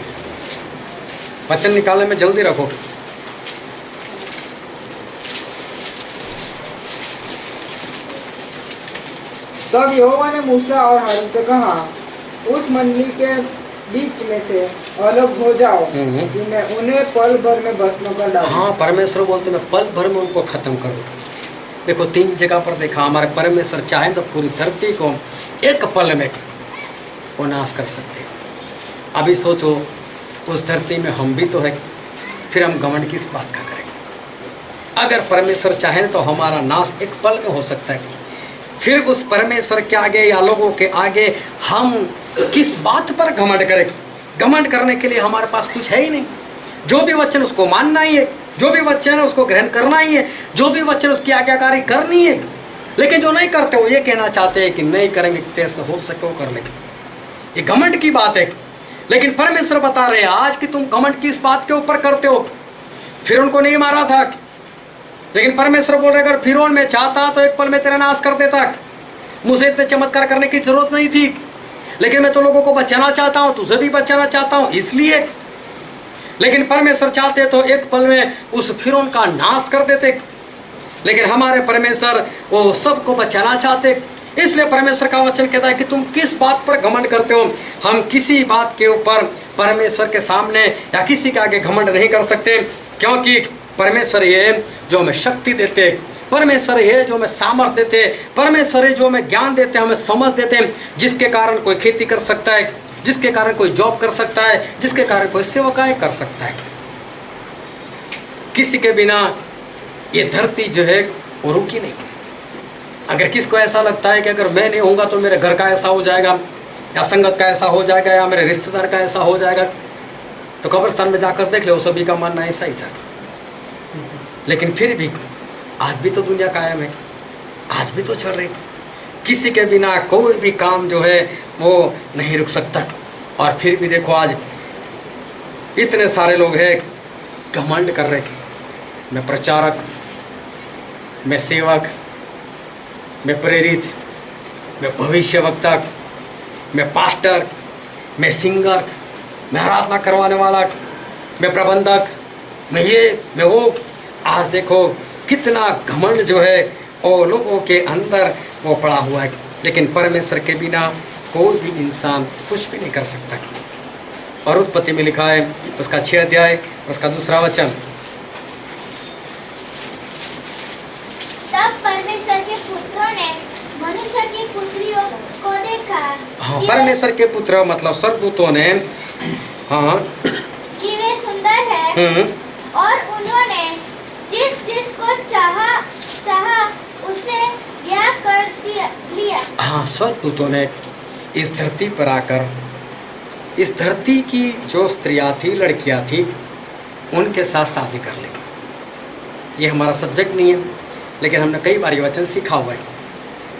[SPEAKER 1] वचन निकालने में जल्दी रखो।
[SPEAKER 2] तब यहोवा ने मूसा और हारून से कहा, उस मंडली के बीच में से अलग हो जाओ कि मैं उन्हें पल भर में भस्म कर डालूं।
[SPEAKER 1] हाँ, परमेश्वर बोलते मैं पल भर में उनको खत्म कर दूँ। देखो 3 जगह पर देखा हमारे परमेश्वर चाहे तो पूरी धरती को एक पल में वो नाश कर सकते हैं। अभी सोचो उस धरती में हम भी तो है, फिर हम घमंड किस बात का करेंगे? अगर परमेश्वर चाहे तो हमारा नाश एक पल में हो सकता है। फिर उस परमेश्वर के आगे या लोगों के आगे हम किस बात पर घमंड करें? घमंड करने के लिए हमारे पास कुछ है ही नहीं। जो भी वचन उसको मानना ही है, जो भी वचन है उसको ग्रहण करना ही है, जो भी वचन उसकी आज्ञाकारी करनी है। लेकिन जो नहीं करते वो ये कहना चाहते हैं कि नहीं करेंगे, तेरे से हो सके वो कर लेंगे। ये घमंड की बात है। लेकिन परमेश्वर बता रहे हैं आज कि तुम घमंड किस बात के ऊपर करते हो। फिर उनको नहीं मारा था, लेकिन परमेश्वर बोल रहे अगर फिरौन में चाहता तो एक पल में तेरा नाश कर देता। मुझे इतने चमत्कार करने की जरूरत नहीं थी, लेकिन मैं तो लोगों को बचाना चाहता हूँ, तुझे भी बचाना चाहता हूँ इसलिए। लेकिन परमेश्वर चाहते तो एक पल में उस फिरौन का नाश कर देते। लेकिन हमारे परमेश्वर वो सबको बचाना चाहते, इसलिए परमेश्वर का वचन कहता है कि तुम किस बात पर घमंड करते हो। हम किसी बात के ऊपर परमेश्वर के सामने या किसी के आगे घमंड नहीं कर सकते, क्योंकि परमेश्वर ये जो हमें शक्ति देते, परमेश्वर ये जो हमें सामर्थ्य देते, परमेश्वर ये जो हमें ज्ञान देते, हमें समझ देते, जिसके कारण कोई खेती कर सकता है, जिसके कारण कोई जॉब कर सकता है, जिसके कारण कोई सेवकाएं कर सकता है। किसी के बिना ये धरती जो है वो रुकी नहीं। अगर किसको ऐसा लगता है कि अगर मैं नहीं होऊंगा तो मेरे घर का ऐसा हो जाएगा, या संगत का ऐसा हो जाएगा, या मेरे रिश्तेदार का ऐसा हो जाएगा, तो कब्रिस्तान में जाकर देख ले, वो सभी का मानना ऐसा ही था। लेकिन फिर भी आज भी तो दुनिया कायम है, आज भी तो चल रही। किसी के बिना कोई भी काम जो है वो नहीं रुक सकता। और फिर भी देखो आज इतने सारे लोग हैं घमंड कर रहे, मैं प्रचारक, मैं सेवक, मैं प्रेरित, मैं भविष्यवक्ता, मैं पास्टर, मैं सिंगर, मैं आराधना करवाने वाला, मैं प्रबंधक, मैं ये, मैं वो। आज देखो कितना घमंड जो है वो लोगों के अंदर वो पड़ा हुआ है। लेकिन परमेश्वर के बिना कोई भी इंसान कुछ भी नहीं कर सकता। और उत्पत्ति में लिखा है उसका 6 अध्याय उसका 2 वचन,
[SPEAKER 3] तब परमेश्वर के पुत्रों ने मनुष्य की पुत्रियों को देखा।
[SPEAKER 1] हाँ,
[SPEAKER 3] कि
[SPEAKER 1] परमेश्वर के पुत्र मतलब स्वर्गदूतों ने, हाँ,
[SPEAKER 3] कि वे सुंदर है, और उन्होंने जिस को चाहा उसे ब्याह कर लिया।
[SPEAKER 1] हाँ, स्वर्गदूतों ने इस धरती पर आकर इस धरती की जो स्त्रियाँ थी, लड़कियाँ थी, उनके साथ शादी कर ली। ये हमारा सब्जेक्ट नहीं है, लेकिन हमने कई बार ये वचन सीखा हुआ है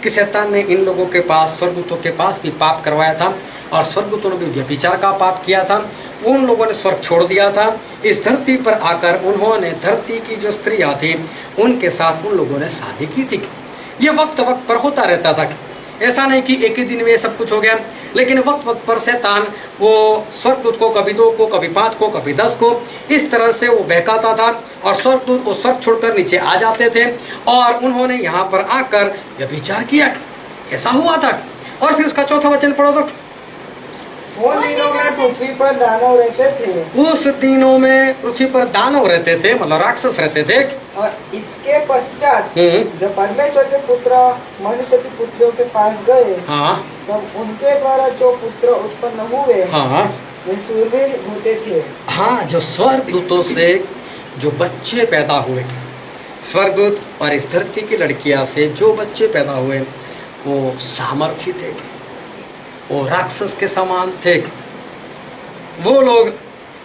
[SPEAKER 1] कि शैतान ने इन लोगों के पास, स्वर्गदूतों के पास भी पाप करवाया था, और स्वर्गदूतों ने भी व्यभिचार का पाप किया था। उन लोगों ने स्वर्ग छोड़ दिया था। इस धरती पर आकर उन्होंने धरती की जो स्त्रियाँ थी उनके साथ उन लोगों ने शादी की थी। ये वक्त वक्त पर होता रहता था, ऐसा नहीं कि एक ही दिन में ये सब कुछ हो गया। लेकिन वक्त वक्त पर शैतान वो स्वर्गदूत को कभी 2 को, कभी 5 को, कभी 10 को, इस तरह से वो बहकाता था, और स्वर्गदूत वो स्वर्ग छोड़कर नीचे आ जाते थे, और उन्होंने यहाँ पर आकर व्यभिचार किया। ऐसा हुआ था। और फिर उसका 4था वचन पढ़ो तो,
[SPEAKER 2] उन दिनों में पृथ्वी पर दानव रहते थे।
[SPEAKER 1] उस दिनों में पृथ्वी पर दानव रहते थे, मतलब राक्षस रहते थे।
[SPEAKER 2] और इसके पश्चात जब परमेश्वर के पुत्र मनुष्य की पुत्रियों के पास गए,
[SPEAKER 1] हाँ,
[SPEAKER 2] तब उनके द्वारा जो पुत्र उत्पन्न हुए,
[SPEAKER 1] हाँ,
[SPEAKER 2] वे शूरवीर होते थे।
[SPEAKER 1] हाँ, जो स्वर्गदूतों से जो बच्चे पैदा हुए, स्वर्गदूत और इस धरती की लड़कियां से जो बच्चे पैदा हुए, वो सामर्थी थे, वो राक्षस के समान थे। वो लोग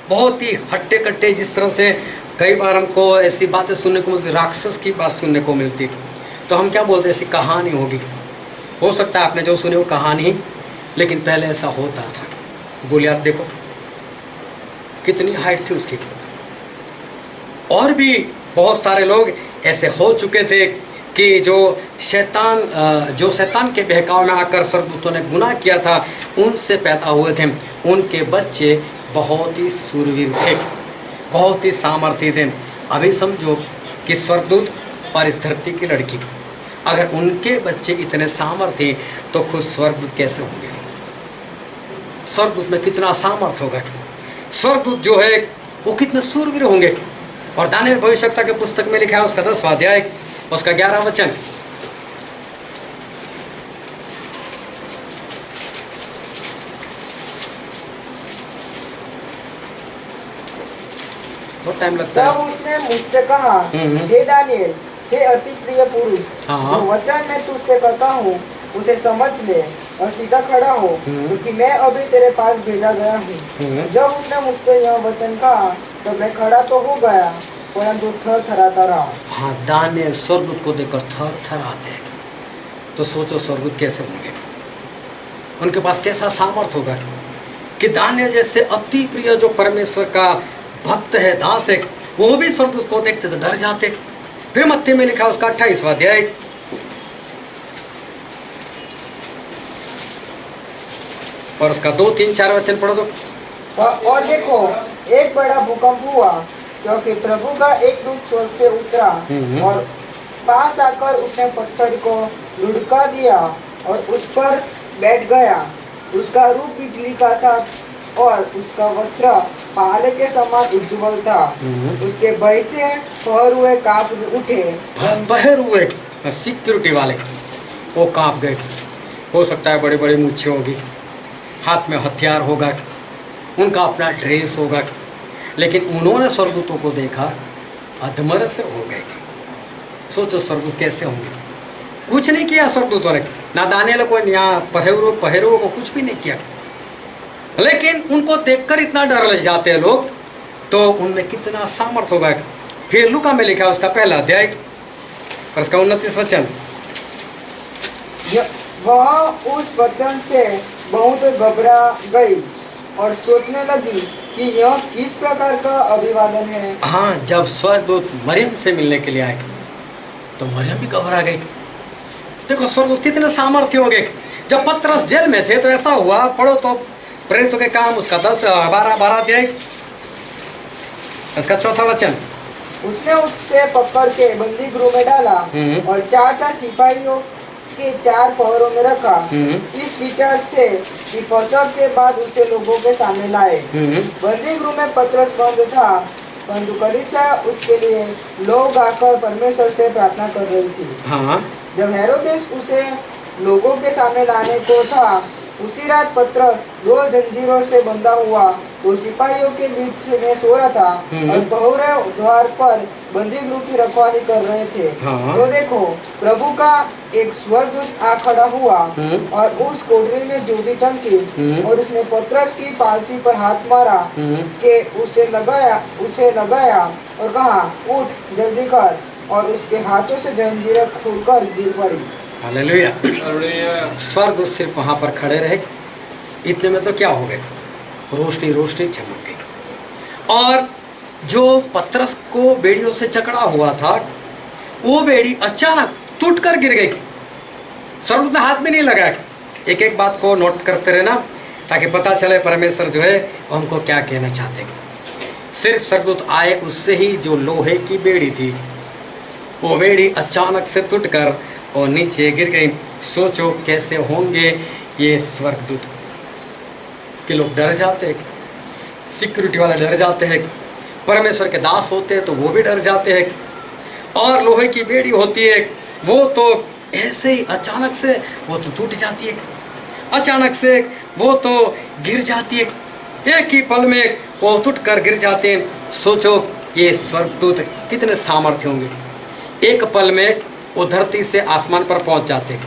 [SPEAKER 1] बहुत ही हट्टे कट्टे, जिस तरह से कई बार हमको ऐसी बातें सुनने को मिलती, राक्षस की बात सुनने को मिलती, तो हम क्या बोलते, ऐसी कहानी होगी। हो सकता है आपने जो सुनी वो कहानी, लेकिन पहले ऐसा होता था। गोलियात देखो कितनी हाइट थी उसकी। और भी बहुत सारे लोग ऐसे हो चुके थे कि जो शैतान के बहकाव में आकर स्वर्गदूतों ने गुनाह किया था, उनसे पैदा हुए थे। उनके बच्चे बहुत ही शूरवीर थे, बहुत ही सामर्थी थे। अभी समझो कि स्वर्गदूत और इस धरती की लड़की, अगर उनके बच्चे इतने सामर्थी, तो खुद स्वर्गदूत कैसे होंगे? स्वर्गदूत में कितना सामर्थ्य होगा? स्वर्गदूत जो है वो कितने शूरवीर होंगे? और दानियेल भविष्यवक्ता के पुस्तक में लिखा है उसका 10वां अध्याय उसका 11वां वचन, बहुत टाइम लगता
[SPEAKER 2] तब
[SPEAKER 1] है।
[SPEAKER 2] उसने मुझसे कहा, हे दानियेल, हे अति प्रिय पुरुष,
[SPEAKER 1] हाँ।
[SPEAKER 2] जो वचन मैं तुझसे कहता हूँ उसे समझ ले और सीधा खड़ा हो, क्योंकि मैं अभी तेरे पास भेजा गया हूँ। जब उसने मुझसे यह वचन कहा तो मैं खड़ा तो हो गया, परंतु थर थराता रहा।
[SPEAKER 1] हाँ, दानियेल स्वर्गदूत को देखकर थर थर आते हैं। तो सोचो स्वर्गदूत कैसे होंगे, उनके पास कैसा सामर्थ्य होगा कि दानियेल जैसे अति प्रिय जो परमेश्वर का भक्त है, दास है, वो भी स्वर्गदूत को देखते तो डर जाते। फिर मत्ती में लिखा उसका 28वां अध्याय और उसका 2, 3, 4 वचन पढ़ो तो।
[SPEAKER 2] और देखो, एक बड़ा भूकंप हुआ, क्योंकि प्रभु का एक दूत स्वर्ग से उतरा और पास आकर उसने पत्थर को लुढ़का दिया और उस पर बैठ गया। उसका रूप बिजली का सा और उसका वस्त्र पाले के समान उज्ज्वल था। उसके भय से पहर हुए कांप उठे।
[SPEAKER 1] बहर हुए सिक्योरिटी वाले वो कांप गए। हो सकता है बड़े बड़े मूछें होगी, हाथ में हथियार होगा, उनका अपना ड्रेस होगा, लेकिन उन्होंने स्वर्गदूतों को देखा, अधमरे से हो गए। सोचो स्वर्गदूत कैसे होंगे। कुछ नहीं किया स्वर्गदूतों ने, ना दानियल को यहाँ पहरुओं को कुछ भी नहीं किया, लेकिन उनको देखकर इतना डर लग जाते हैं लोग, तो उनमें कितना सामर्थ्य होगा। फिर लूका में लिखा उसका पहला अध्याय और उसका 29 वचन।
[SPEAKER 2] वह उस वचन से बहुत घबरा गई और सोचने लगी कि यह किस प्रकार का अभिवादन है।
[SPEAKER 1] हाँ, जब स्वर्गदूत मरियम से मिलने के लिए आए तो मरियम भी घबरा गई। देखो स्वर्गदूत कितने सामर्थ्य हो गए। जब पतरस जेल में थे तो ऐसा हुआ, पढ़ो तो प्रेरितों के काम उसका 12 अध्याय उसका 4 वचन।
[SPEAKER 2] उसने उससे पकड़ के बंदी गृह में डाला और 4 सिपाहियों के 4 पहरों में रखा, इस विचार से कि फसह के बाद उसे लोगों के सामने लाए। बंदी गृह में पतरस बंद था, परंतु कलीसिया उसके लिए लोग आकर परमेश्वर से प्रार्थना कर रही थी।
[SPEAKER 1] हाँ।
[SPEAKER 2] जब हेरोदेस उसे लोगों के सामने लाने को था, उसी रात पतरस 2 जंजीरों से बंधा हुआ तो सिपाहियों के बीच में सो रहा था और पहरे द्वार पर बंदी गृह की रखवाली कर रहे थे।
[SPEAKER 1] हाँ।
[SPEAKER 2] तो देखो, प्रभु का एक स्वर्गदूत आ खड़ा हुआ और उस कोठरी में ज्योति चमकी और उसने पतरस की पालसी पर हाथ मारा कि उसे लगाया और कहा, उठ जल्दी कर, और उसके हाथों से जंजीरें खुलकर गिर पड़ी।
[SPEAKER 1] हालेलुया। स्वर्गदूत सिर्फ वहां पर खड़े रहे, इतने में तो क्या हो गए, रोशनी रोशनी चमक गई। और जो पतरस को बेड़ियों से जकड़ा हुआ था, वो बेड़ी अचानक टूटकर गिर गई। स्वर्गदूत ने हाथ भी नहीं लगाया। एक एक बात को नोट करते रहना ताकि पता चले परमेश्वर जो है वो हमको क्या कहना चाहते हैं। सिर्फ स्वर्गदूत आए, उससे ही जो लोहे की बेड़ी थी वो बेड़ी अचानक से टूटकर और नीचे गिर गई। सोचो कैसे होंगे ये स्वर्गदूत के लोग डर जाते हैं, सिक्योरिटी वाले डर जाते हैं, परमेश्वर के दास होते हैं तो वो भी डर जाते हैं। और लोहे की बेड़ी होती है, वो तो ऐसे ही अचानक से वो तो टूट जाती है, अचानक से वो तो गिर जाती है, एक ही पल में वो टूट कर गिर जाते हैं। सोचो ये स्वर्गदूत कितने सामर्थ्य होंगे, एक पल में वो धरती से आसमान पर पहुंच जाते हैं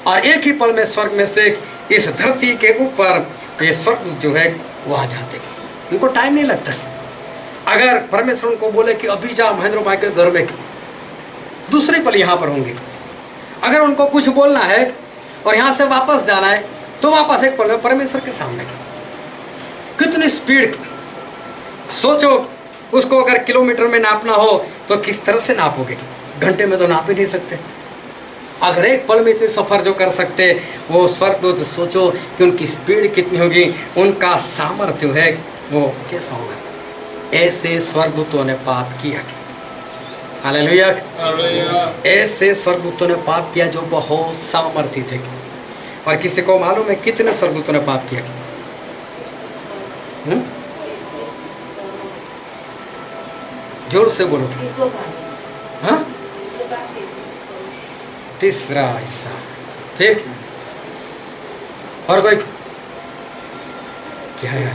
[SPEAKER 1] और एक ही पल में स्वर्ग में से इस धरती के ऊपर ये स्वर्गदूत जो है वो आ जाते हैं। उनको टाइम नहीं लगता। अगर परमेश्वर उनको बोले कि अभी जा महेंद्र भाई के घर में, दूसरे पल यहाँ पर होंगे। अगर उनको कुछ बोलना है और यहाँ से वापस जाना है तो वापस एक पल में परमेश्वर के सामने। कितनी स्पीड, सोचो उसको अगर किलोमीटर में नापना हो तो किस तरह से नापोगे, घंटे में तो नाप ही नहीं सकते। अगर एक पल में इतनी सफ़र जो कर सकते वो स्वर्गदूत, सोचो कि उनकी स्पीड कितनी होगी, उनका सामर्थ्य जो है वो कैसा होगा। ऐसे स्वर्गदूतों ने पाप किया। हालेलुया। ऐसे स्वर्गदूतों ने पाप किया जो बहुत सामर्थ्य थे। और किसी को मालूम है कितने स्वर्गदूतों ने पाप किया? जोर से बोलो। हाँ, तीसरा हिस्सा। फिर और कोई क्या है?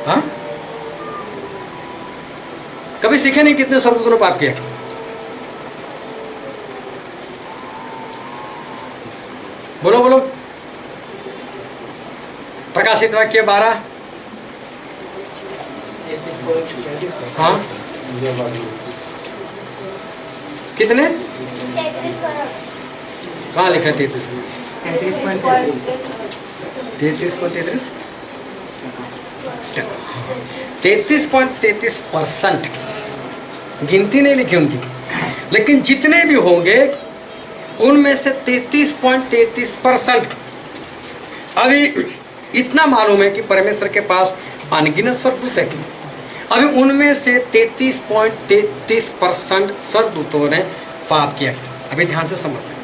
[SPEAKER 1] हाँ, कभी सीखे नहीं कितने स्वर्गदूतों ने पाप किया? बोलो बोलो। प्रकाशित वाक्य 12। हाँ, कितने?
[SPEAKER 3] 33 करोड़।
[SPEAKER 1] कहाँ लिखा है 33? 33.33%। गिनती नहीं लिखी उनकी, लेकिन जितने भी होंगे उनमें से 33.33%। अभी इतना मालूम है कि परमेश्वर के पास अनगिनत स्वर्गदूत है। अभी उनमें से 33.33% स्वर्गदूतों ने पाप किया। अभी ध्यान से समझ लें,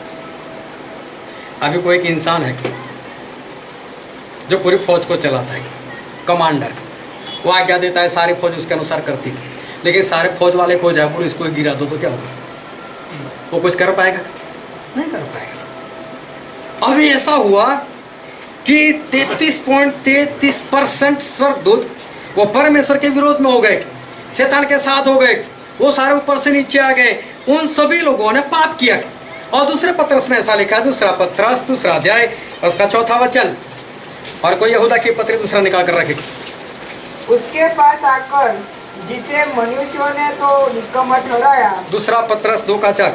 [SPEAKER 1] अभी कोई एक इंसान है जो पूरी फौज को चलाता है, कमांडर। वो आज्ञा देता है, सारी फौज उसके अनुसार करती है, लेकिन सारे फौज वाले को जाए बोलो इसको गिरा दो तो क्या होगा? वो कुछ कर पाएगा? नहीं कर पाएगा। अभी ऐसा हुआ कि 33.33% स्वर्गदूत वो परमेश्वर के विरोध में हो गए, शैतान के साथ हो गए, वो सारे ऊपर से नीचे आ गए। उन सभी लोगों ने पाप किया। और दूसरे पत्रस में ऐसा लिखा है, दूसरा पत्रस 2 अध्याय उसका 4 वचन, और कोई यहूदा की पत्री दूसरा निकाल कर रखे,
[SPEAKER 2] उसके पास आकर जिसे मनुष्यों ने तो निकम्मा ठहराया।
[SPEAKER 1] दूसरा पत्रस 2:4।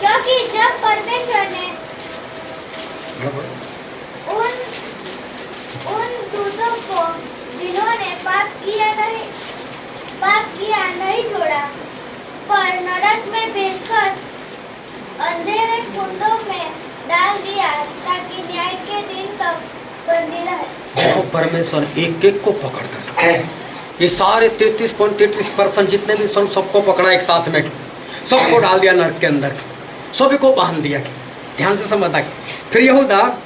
[SPEAKER 3] क्योंकि जब परमेश्वर ने उन दूतों को जिन्होंने पाप किया नहीं छोड़ा, पर नरक में भेजकर अंधेरे कुंडों में डाल दिया ताकि न्याय के दिन तक बंदी रहे।
[SPEAKER 1] परमेश्वर एक एक को पकड़कर ये सारे 33.33% जितने भी सबको पकड़ा एक साथ में, सबको डाल दिया नरक के अंदर, सभी को बांध दिया। ध्यान से समझना। फिर यहूदा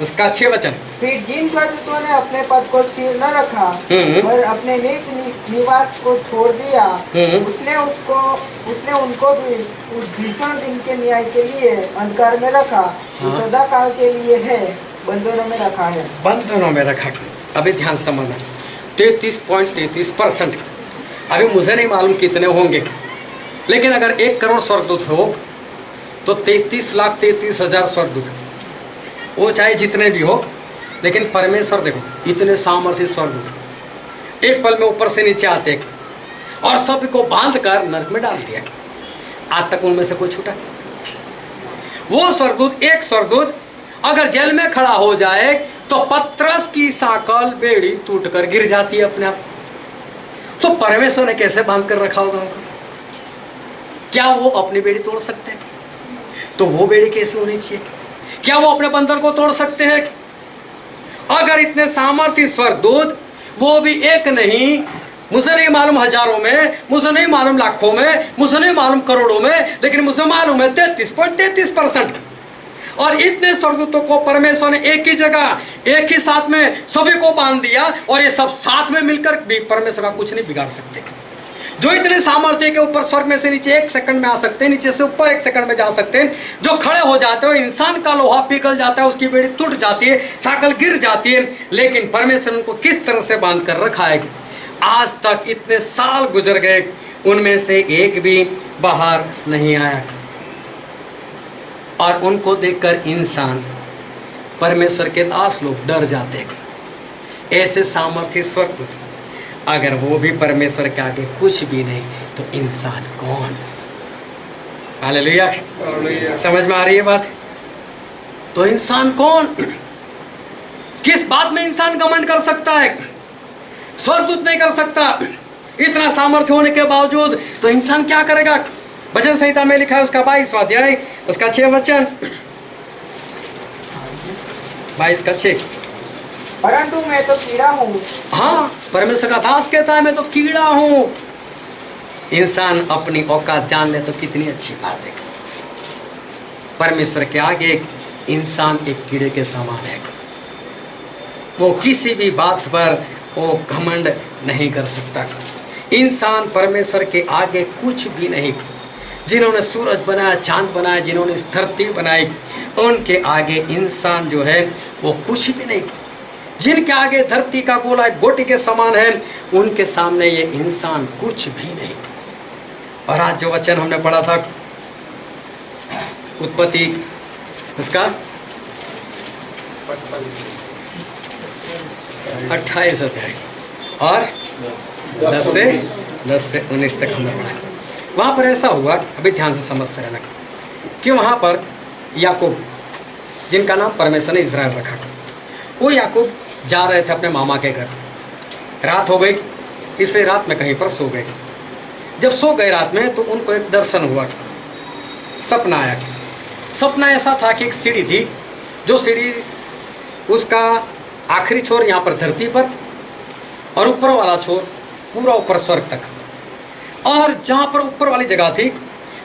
[SPEAKER 1] उसका 6 वचन,
[SPEAKER 2] फिर जिन स्वर्गदूतों ने अपने पद को स्थिर न रखा और अपने निज निवास को छोड़ दिया, उसने उनको भी उस भीषण दिन के न्याय के लिए अंधकार में रखा, जो सदा काल के लिए है, बंधनों में रखा है।
[SPEAKER 1] बंधनों में रखा। अभी ध्यान से समझना, 33.33%। अभी मुझे नहीं मालूम कितने होंगे, लेकिन अगर 1 करोड़ स्वर्गदूत हो तो 33,33,000 स्वर्गदूत, वो चाहे जितने भी हो, लेकिन परमेश्वर देखो इतने सामर्थ्य स्वर्गदूत एक पल में ऊपर से नीचे आते और सभी को बांध कर नरक में डाल दिया। आज तक उनमें से कोई छूटा? वो स्वर्गदूत, एक स्वर्गदूत अगर जेल में खड़ा हो जाए तो पत्रस की साकल बेड़ी टूटकर गिर जाती है अपने आप। तो परमेश्वर ने कैसे बांध कर रखा होगा उनको? क्या वो अपनी बेड़ी तोड़ सकते हैं? तो वो बेड़ी कैसी होनी चाहिए? क्या वो अपने बंधन को तोड़ सकते हैं? अगर इतने सामर्थ्य स्वर्गदूत, वो भी एक नहीं, मुझे नहीं मालूम हजारों में, मुझे नहीं मालूम लाखों में, मुझे नहीं मालूम करोड़ों में, लेकिन मुझे मालूम है 33.33%। और इतने स्वर्गदूतों को परमेश्वर ने एक ही जगह, एक ही साथ में सभी को बांध दिया, और ये सब साथ में मिलकर भी परमेश्वर का कुछ नहीं बिगाड़ सकते। जो इतने सामर्थ्य के ऊपर स्वर्ग में से नीचे 1 सेकंड में आ सकते हैं, नीचे से ऊपर 1 सेकंड में जा सकते हैं, जो खड़े हो जाते हो, इंसान का लोहा पिघल जाता है, उसकी बेड़ी टूट जाती है, साकल गिर जाती है, लेकिन परमेश्वर उनको किस तरह से बांध कर रखा है। आज तक इतने साल गुजर गए, उनमें से एक भी बाहर नहीं आया। और उनको देखकर इंसान, परमेश्वर के दास लोग डर जाते हैं। ऐसे सामर्थ्य स्वर्गदूत, अगर वो भी परमेश्वर के आगे कुछ भी नहीं, तो इंसान कौन? हालेलुया। समझ में आ रही है बात? तो इंसान कौन? किस बात में इंसान घमंड कर सकता है? स्वर्गदूत नहीं कर सकता। इतना सामर्थ्य होने के बावजूद तो इंसान क्या करेगा? भजन संहिता में लिखा है उसका 22वां अध्याय उसका 6 वचन, 22 का 6।
[SPEAKER 2] परंतु मैं तो कीड़ा हूँ।
[SPEAKER 1] हाँ, परमेश्वर का दास कहता है मैं तो कीड़ा हूँ। इंसान अपनी औकात जान ले तो कितनी अच्छी बात है। परमेश्वर के आगे इंसान एक कीड़े के समान है। वो किसी भी बात पर वो घमंड नहीं कर सकता। इंसान परमेश्वर के आगे कुछ भी नहीं। जिन्होंने सूरज बनाया, चांद बनाया, जिन्होंने इस धरती बनाई, उनके आगे इंसान जो है वो कुछ भी नहीं। जिनके आगे धरती का गोला एक गोटी के समान है, उनके सामने ये इंसान कुछ भी नहीं। और आज जो वचन हमने पढ़ा था उत्पत्ति उसका 28 अध्याय और 10 से 19 तक हमने पढ़ा। वहाँ पर ऐसा हुआ, अभी ध्यान से समझते रहना, कि वहाँ पर याकूब, जिनका नाम परमेश्वर ने इज़राइल रखा, वो याकूब जा रहे थे अपने मामा के घर। रात हो गई, इसलिए रात में कहीं पर सो गए। जब सो गए रात में तो उनको एक दर्शन हुआ, सपना आया। सपना ऐसा था कि एक सीढ़ी थी, जो सीढ़ी उसका आखिरी छोर यहाँ पर धरती पर और ऊपर वाला छोर पूरा ऊपर स्वर्ग तक। और जहाँ पर ऊपर वाली जगह थी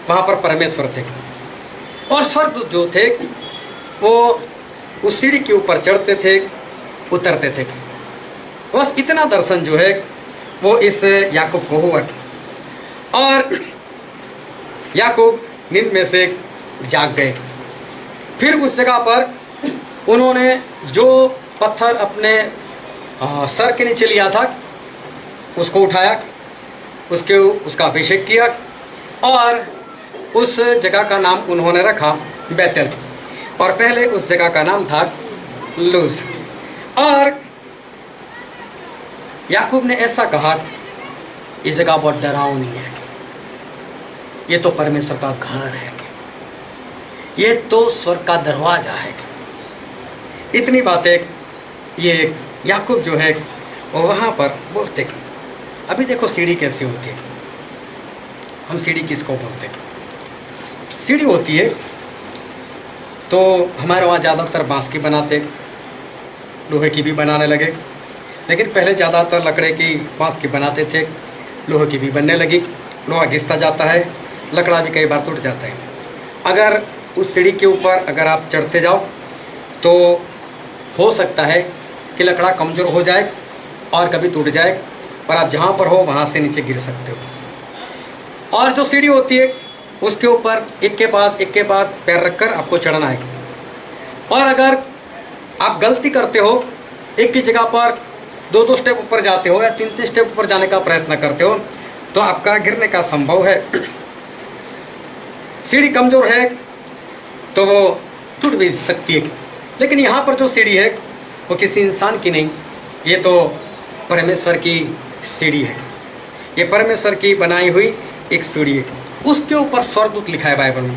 [SPEAKER 1] वहाँ पर परमेश्वर थे और स्वर्गदूत जो थे वो उस सीढ़ी के ऊपर चढ़ते थे, उतरते थे। बस इतना दर्शन जो है वो इस याकूब को हुआ। और याकूब नींद में से जाग गए। फिर उस जगह पर उन्होंने जो पत्थर अपने सर के नीचे लिया था उसको उठाया, उसका अभिषेक किया और उस जगह का नाम उन्होंने रखा बैतल, और पहले उस जगह का नाम था लूज। और याकूब ने ऐसा कहा, इस जगह बहुत डरावनी है, ये तो परमेश्वर का घर है, ये तो स्वर्ग का दरवाजा है। इतनी बातें ये याकूब जो है वो वहाँ पर बोलते। अभी देखो सीढ़ी कैसी होती है। हम सीढ़ी किसको बोलते? सीढ़ी होती है तो हमारे वहाँ ज़्यादातर बांस की बनाते, लोहे की भी बनाने लगे, लेकिन पहले ज़्यादातर लकड़े की बांस की बनाते थे, लोहे की भी बनने लगी। लोहा घिसता जाता है, लकड़ा भी कई बार टूट जाता है। अगर उस सीढ़ी के ऊपर अगर आप चढ़ते जाओ तो हो सकता है कि लकड़ा कमज़ोर हो जाए और कभी टूट जाए, और आप जहाँ पर हो वहाँ से नीचे गिर सकते हो। और जो सीढ़ी होती है उसके ऊपर एक के बाद पैर रखकर आपको चढ़ना है। और अगर आप गलती करते हो, एक की जगह पर 2-2 स्टेप ऊपर जाते हो या 3-3 स्टेप ऊपर जाने का प्रयत्न करते हो तो आपका गिरने का संभव है। सीढ़ी कमज़ोर है तो वो टूट भी सकती है, लेकिन यहाँ पर जो सीढ़ी है वो किसी इंसान की नहीं, ये तो परमेश्वर की सीढ़ी है। ये परमेश्वर की बनाई हुई एक सीढ़ी है। उसके ऊपर स्वर्गदूत लिखा है बाइबल में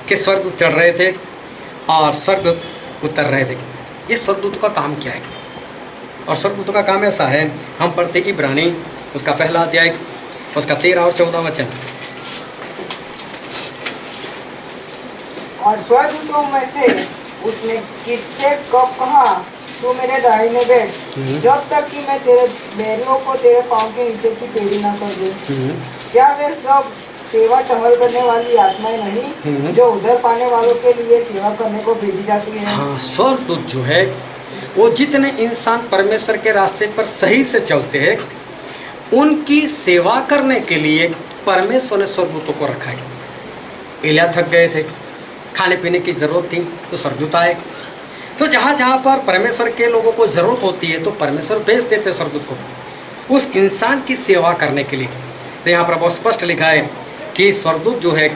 [SPEAKER 1] कि स्वर्गदूत चढ़ रहे थे और स्वर्गदूत उतर रहे थे। इस स्वर्गदूत का काम क्या है? और स्वर्गदूत का काम ऐसा है, हम पढ़ते इब्रानी उसका 1 अध्याय उसका 13 और 14 वचन।
[SPEAKER 2] और स्वर्गदूतों में से उसने किससे कब कहा, तू मेरे दाहिने बैठ, जब तक कि मैं तेरे बैरियों को तेरे पाँव के नीचे की पेड़ी ना कर दूं। क्या वे सब सेवा टहल करने वाली आत्माएं नहीं जो उधर पाने वालों के लिए सेवा करने को भेजी जाती है?
[SPEAKER 1] हाँ, स्वर्गदूत जो है वो जितने इंसान परमेश्वर के रास्ते पर सही से चलते हैं उनकी सेवा करने के लिए परमेश्वर ने स्वर्गदूतों को रखा है। एलिया थक गए थे, खाने पीने की ज़रूरत थी तो स्वर्गदूत आए। तो जहाँ जहाँ पर परमेश्वर के लोगों को ज़रूरत होती है तो परमेश्वर भेज देते स्वर्गदूत को उस इंसान की सेवा करने के लिए। तो यहाँ पर बहुत स्पष्ट लिखा है कि स्वर्गदूत जो है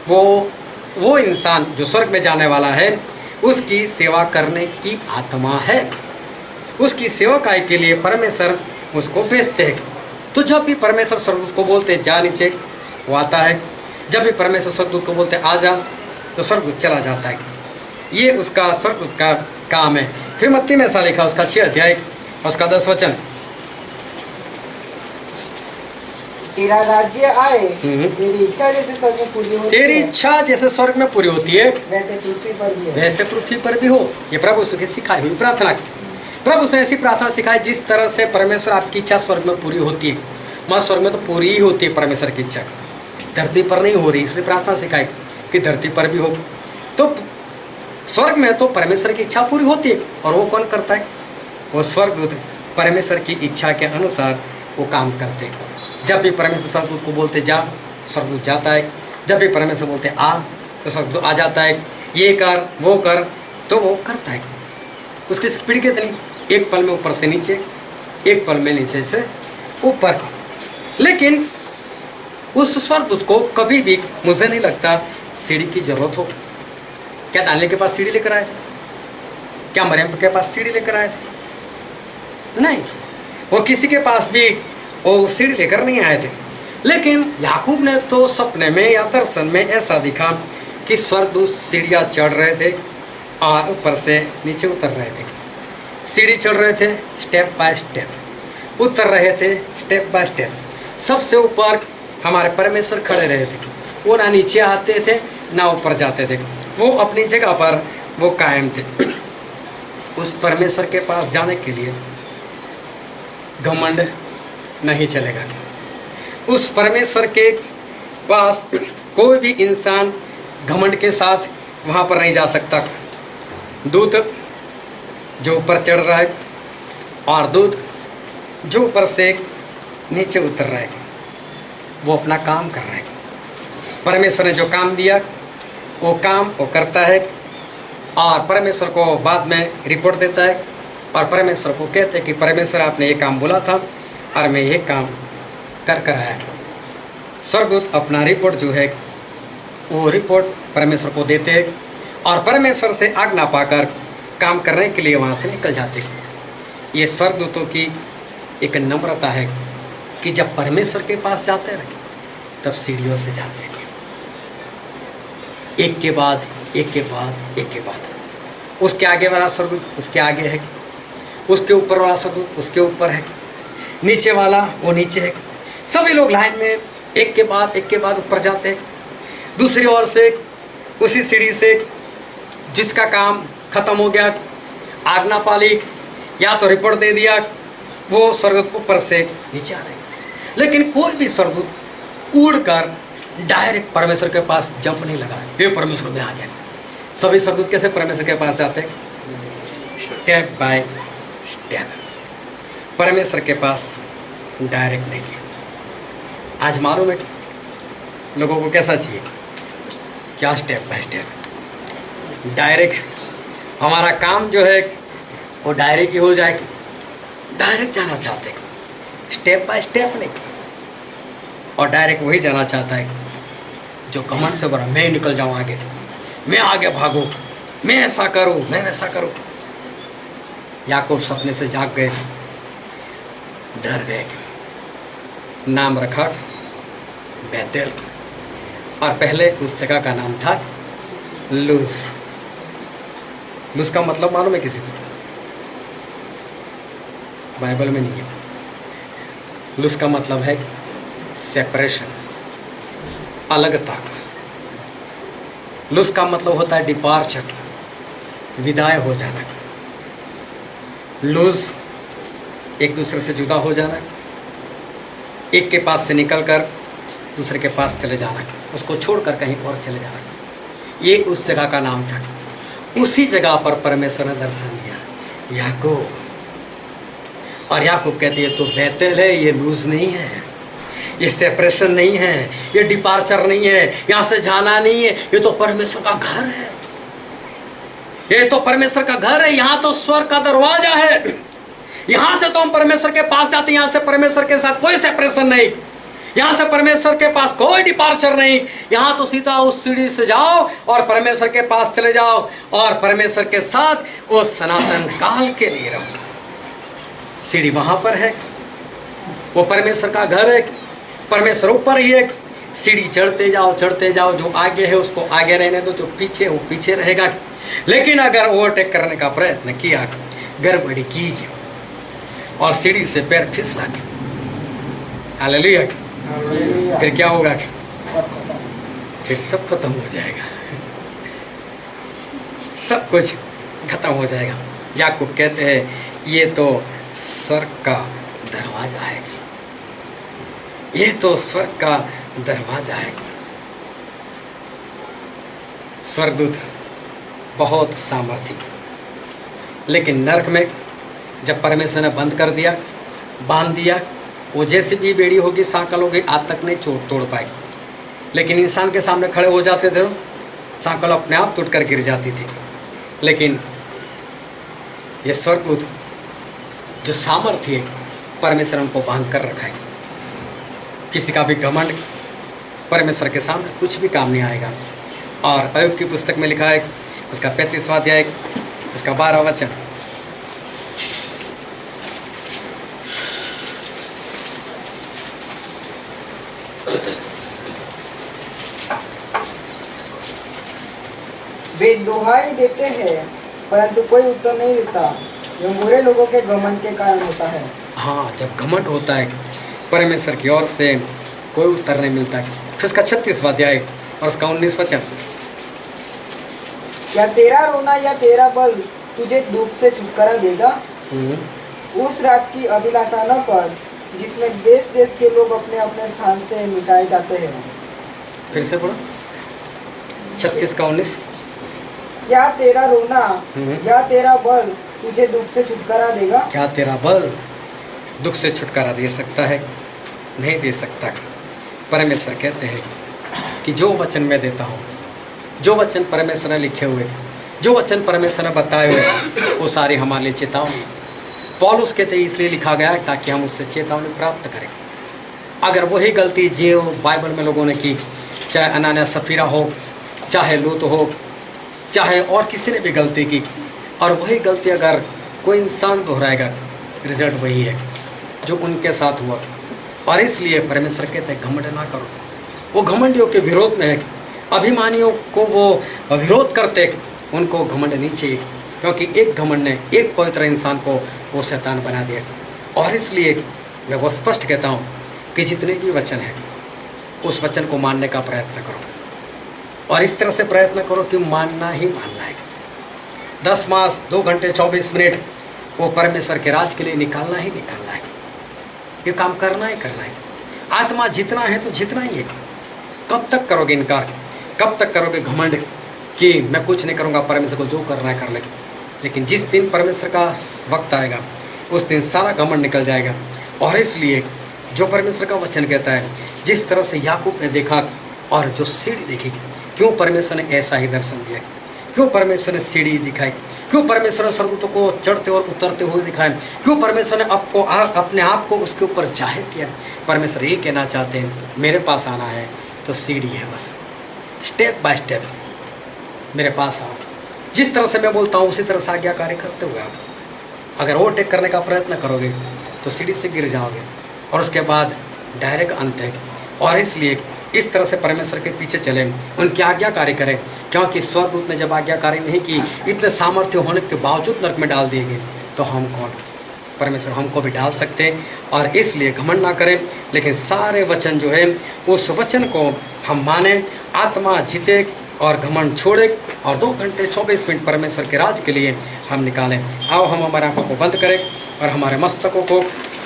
[SPEAKER 1] वो इंसान जो स्वर्ग में जाने वाला है उसकी सेवा करने की आत्मा है। उसकी सेवकाई के लिए परमेश्वर उसको भेजते हैं। तो जब भी परमेश्वर स्वर्गदूत को बोलते जा नीचे, वो आता है। जब भी परमेश्वर स्वर्गदूत को बोलते आ जा, तो स्वर्गदूत चला जाता है। ये उसका स्वर्गदूत का काम है। फिर मत्ती में ऐसा लिखा उसका 6 अध्याय उसका 10 वचन,
[SPEAKER 2] तेरा राज्य आए, तेरी इच्छा जैसे स्वर्ग में पूरी होती
[SPEAKER 1] तेरी
[SPEAKER 2] है,
[SPEAKER 1] इच्छा जैसे स्वर्ग में पूरी होती है
[SPEAKER 2] वैसे पृथ्वी पर भी है।
[SPEAKER 1] वैसे पृथ्वी पर भी हो। ये प्रभु यीशु की सिखाई हुई प्रार्थना। प्रभु से ऐसी प्रार्थना सिखाई जिस तरह से परमेश्वर आपकी इच्छा स्वर्ग में पूरी होती है। वहाँ स्वर्ग में तो पूरी ही होती है परमेश्वर की इच्छा, धरती पर नहीं हो रही, इसलिए प्रार्थना सिखाई कि धरती पर भी हो। तो स्वर्ग में तो परमेश्वर की इच्छा पूरी होती है। और वो कौन करता है? वो स्वर्गदूत परमेश्वर की इच्छा के अनुसार वो काम करते हैं। जब भी परमेश्वर स्वर्गदूत को बोलते जा, स्वर्गदूत जाता है। जब भी परमेश्वर बोलते आ, तो स्वर्गदूत आ जाता है। ये कर वो कर, तो वो करता है। उसकी स्पीड कैसे नहीं, एक पल में ऊपर से नीचे, एक पल में नीचे से ऊपर। लेकिन उस स्वर्गदूत को कभी भी मुझे नहीं लगता सीढ़ी की जरूरत हो। क्या दानियल के पास सीढ़ी लेकर आए थे? क्या मरियम के पास सीढ़ी लेकर आए थे? नहीं, वो किसी के पास भी वो सीढ़ी लेकर नहीं आए थे। लेकिन याकूब ने तो सपने में या दर्शन में ऐसा दिखा कि स्वर्गदूत सीढ़ियाँ चढ़ रहे थे और ऊपर से नीचे उतर रहे थे। सीढ़ी चढ़ रहे थे स्टेप बाय स्टेप, उतर रहे थे स्टेप बाय स्टेप। सबसे ऊपर हमारे परमेश्वर खड़े रहे थे। वो ना नीचे आते थे ना ऊपर जाते थे, वो अपनी जगह पर वो कायम थे। उस परमेश्वर के पास जाने के लिए घमंड नहीं चलेगा। उस परमेश्वर के पास कोई भी इंसान घमंड के साथ वहाँ पर नहीं जा सकता। दूत जो ऊपर चढ़ रहा है और दूत जो ऊपर से नीचे उतर रहा है, वो अपना काम कर रहा है। परमेश्वर ने जो काम दिया वो काम वो करता है और परमेश्वर को बाद में रिपोर्ट देता है और परमेश्वर को कहते हैं कि परमेश्वर आपने ये काम बोला था और मैं ये काम कर आया। स्वर्गदूत अपना रिपोर्ट जो है वो रिपोर्ट परमेश्वर को देते हैं और परमेश्वर से आज्ञा पाकर काम करने के लिए वहाँ से निकल जाते हैं। ये स्वर्गदूतों की एक नम्रता है कि जब परमेश्वर के पास जाते हैं तब सीढ़ियों से जाते हैं, एक के बाद एक के बाद एक के बाद। उसके आगे वाला स्वर्गदूत उसके आगे है, उसके ऊपर वाला स्वर्गदूत उसके ऊपर है, नीचे वाला वो नीचे है। सभी लोग लाइन में एक के बाद ऊपर जाते हैं। दूसरी ओर से उसी सीढ़ी से जिसका काम खत्म हो गया, आज्ञा पाली या तो रिपोर्ट दे दिया, वो स्वर्गदूत ऊपर से नीचे आ रहे हैं। लेकिन कोई भी स्वर्गदूत उड़कर डायरेक्ट परमेश्वर के पास जंप नहीं लगा, ये परमेश्वर में आ गया। सभी स्वर्गदूत कैसे परमेश्वर के पास जाते हैं? स्टेप बाय स्टेप, परमेश्वर के पास डायरेक्ट नहीं किया। आज मालूम है लोगों को कैसा चाहिए? क्या? Step by step, direct. हमारा काम जो है वो डायरेक्ट ही हो जाए, डायरेक्ट जाना चाहते हैं, स्टेप बाय स्टेप नहीं। और डायरेक्ट वही जाना चाहता है जो घमंड से बड़ा, मैं निकल जाऊँ आगे, मैं आगे भागूँ, मैं ऐसा करूँ, मैं वैसा करूँ। याकूब सपने से जाग गए, डर गए, नाम रखा बेतेल और पहले उस जगह का नाम था लूज। लूज का मतलब मालूम है किसी को? बाइबल में नहीं है। लूज का मतलब है सेपरेशन, अलगता। लूज का मतलब होता है डिपार्चर, विदाई हो जाना। लूज एक दूसरे से जुदा हो जाना, एक के पास से निकलकर दूसरे के पास चले जाना, उसको छोड़कर कहीं और चले जाना, ये उस जगह का नाम था। उसी जगह पर परमेश्वर ने दर्शन दिया याकूब, और याकूब कहते ये तो बेतेल है, ये लूज नहीं है, ये सेपरेशन नहीं है, ये डिपार्चर नहीं है, यहाँ से जाना नहीं है, ये तो परमेश्वर का घर है, ये तो परमेश्वर का घर है, यहाँ तो स्वर्ग का दरवाजा है, यहाँ से तो हम परमेश्वर के पास जाते हैं, यहाँ से परमेश्वर के साथ कोई सेपरेशन नहीं, यहाँ से परमेश्वर के पास कोई डिपार्चर नहीं, यहाँ तो सीधा उस सीढ़ी से जाओ और परमेश्वर के पास चले जाओ और परमेश्वर के साथ वो सनातन काल के लिए रहो। सीढ़ी वहाँ पर है, वो परमेश्वर का घर है, परमेश्वर ऊपर ही है। सीढ़ी चढ़ते जाओ, जो आगे है उसको आगे रहने दो, जो पीछे है वो पीछे रहेगा। लेकिन अगर ओवरटेक करने का प्रयत्न किया, गड़बड़ी की और सीढ़ी से पैर फिसला, हालेलुया, फिर क्या होगा? फिर सब खत्म हो जाएगा, सब कुछ खत्म हो जाएगा। याकूब कहते हैं ये तो स्वर्ग का दरवाजा है, ये तो स्वर्ग का दरवाजा है। स्वर्गदूत बहुत सामर्थी, लेकिन नरक में जब परमेश्वर ने बंद कर दिया, बांध दिया, वो जैसे भी बेड़ी होगी, सांकल होगी, आज तक नहीं तोड़ पाएगी। लेकिन इंसान के सामने खड़े हो जाते थे, सांकल अपने आप टूट कर गिर जाती थी। लेकिन ये स्वर्गदूत जो सामर्थ्य है, परमेश्वर उनको बांध कर रखा है। किसी का भी घमंड परमेश्वर के सामने कुछ भी काम नहीं आएगा। और अय्यूब की पुस्तक में लिखा है, उसका 35वां अध्याय, उसका 12वां वचन,
[SPEAKER 2] वे दुहाई देते हैं परंतु कोई उत्तर नहीं देता, यह बुरे लोगों के घमंड के कारण होता है।
[SPEAKER 1] हाँ, जब घमंड होता है परमेश्वर की ओर से कोई उत्तर नहीं मिलता। फिर उसका 36वां अध्याय और उसका 19 वचन,
[SPEAKER 2] क्या तेरा रोना या तेरा बल तुझे दुख से छुटकारा देगा? उस रात की अभिलाषा न कर जिसमें देश देश के लोग अपने अपने स्थान से मिटाए जाते हैं।
[SPEAKER 1] फिर से पढ़ो, 36 का 19।
[SPEAKER 2] क्या तेरा रोना
[SPEAKER 1] हम्म।
[SPEAKER 2] या तेरा बल तुझे दुख से छुटकारा देगा?
[SPEAKER 1] क्या तेरा बल दुख से छुटकारा दे सकता है? नहीं दे सकता। परमेश्वर कहते हैं कि जो वचन मैं देता हूँ, जो वचन परमेश्वर ने लिखे हुए, जो वचन परमेश्वर ने बताए हुए, वो सारे हमारे लिए चेतावनी। पौलुस कहते हैं इसलिए लिखा गया है ताकि हम उससे चेतावनी प्राप्त करें। अगर वही गलती जो बाइबल में लोगों ने की, चाहे अनानिया सफीरा हो, चाहे लूत हो, चाहे और किसी ने भी गलती की, और वही गलती अगर कोई इंसान दोहराएगा, रिजल्ट वही है जो उनके साथ हुआ। और इसलिए परमेश्वर कहते हैं घमंड ना करो। वो घमंडियों के विरोध में है, अभिमानियों को वो विरोध करते, उनको घमंड नहीं चाहिए, क्योंकि एक घमंड ने एक पवित्र इंसान को वो शैतान बना दिया। और इसलिए मैं वो स्पष्ट कहता हूँ कि जितने भी वचन है उस वचन को मानने का प्रयत्न करो, और इस तरह से प्रयत्न करो कि मानना ही मानना है। 10 मास 2 घंटे 24 मिनट वो परमेश्वर के राज के लिए निकालना ही निकालना है। ये काम करना ही करना है। आत्मा जितना है तो जितना ही है। कब तक करोगे इनकार? कब तक करोगे घमंड कि मैं कुछ नहीं करूँगा, परमेश्वर को जो करना है कर ले? लेकिन जिस दिन परमेश्वर का वक्त आएगा उस दिन सारा घमंड निकल जाएगा। और इसलिए जो परमेश्वर का वचन कहता है, जिस तरह से याकूब ने देखा और जो सीढ़ी देखी, क्यों परमेश्वर ने ऐसा ही दर्शन दिया? क्यों परमेश्वर ने सीढ़ी दिखाई? क्यों परमेश्वर ने स्वर्गदूतों को चढ़ते और उतरते हुए दिखाए? क्यों परमेश्वर ने अपने आप को उसके ऊपर जाहिर किया? परमेश्वर ये कहना चाहते हैं, मेरे पास आना है तो सीढ़ी है, बस स्टेप बाय स्टेप मेरे पास आओ। जिस तरह से मैं बोलता हूँ उसी तरह से आज्ञाकारी करते हुए आप अगर ओवरटेक करने का प्रयत्न करोगे तो सीढ़ी से गिर जाओगे, और उसके बाद डायरेक्ट अंत है। और इसलिए इस तरह से परमेश्वर के पीछे चले, उनकी आज्ञाकारी करें, क्योंकि स्वर्गदूत ने जब आज्ञाकारी नहीं की, इतने सामर्थ्य होने के बावजूद नरक में डाल दिए गए, तो हम कौन? परमेश्वर हमको भी डाल सकते हैं। और इसलिए घमंड ना करें, लेकिन सारे वचन जो है उस वचन को हम माने, आत्मा जीते और घमंड छोड़े, और 2 घंटे 24 मिनट परमेश्वर के राज के लिए हम निकालें। आओ हम हमारे आंखों को बंद करें और हमारे मस्तकों को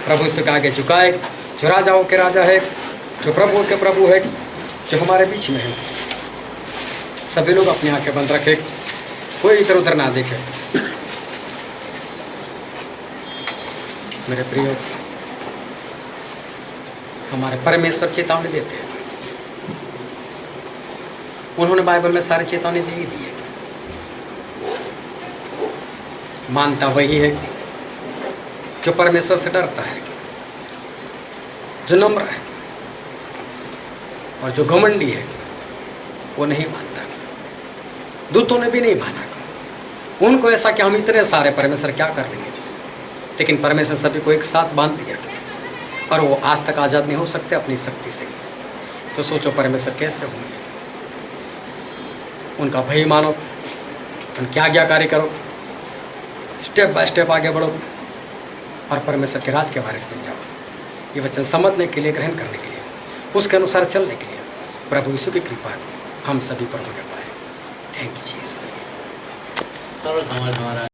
[SPEAKER 1] प्रभु यीशु के आगे झुकाए, जो राजाओं के राजा है, जो प्रभुओं के प्रभु है, जो हमारे बीच में है। सभी लोग अपनी आंखें बंद रखें, कोई इधर उधर ना देखे। मेरे प्रिय, हमारे परमेश्वर चेतावनी देते हैं। उन्होंने बाइबल में सारी चेतावनी दे ही दी है। मानता वही है जो परमेश्वर से डरता है, जो नम्र है, और जो घमंडी है वो नहीं मानता। दूतों ने भी नहीं माना। उनको ऐसा कि हम इतने सारे परमेश्वर क्या कर लेंगे, लेकिन परमेश्वर सभी को एक साथ बांध दिया, और वो आज तक आज़ाद नहीं हो सकते अपनी शक्ति से। तो सोचो परमेश्वर कैसे होंगे। उनका भय मानो, उनकी आज्ञाकारी करो, स्टेप बाय स्टेप आगे बढ़ो, और परमेश्वर के राज के वारिस बन जाओ। ये वचन समझने के लिए, ग्रहण करने के लिए, उसके अनुसार चलने के लिए प्रभु यीशु की कृपा हम सभी पर होने पाए। Thank you Jesus.
[SPEAKER 4] सर्व समाज हमारा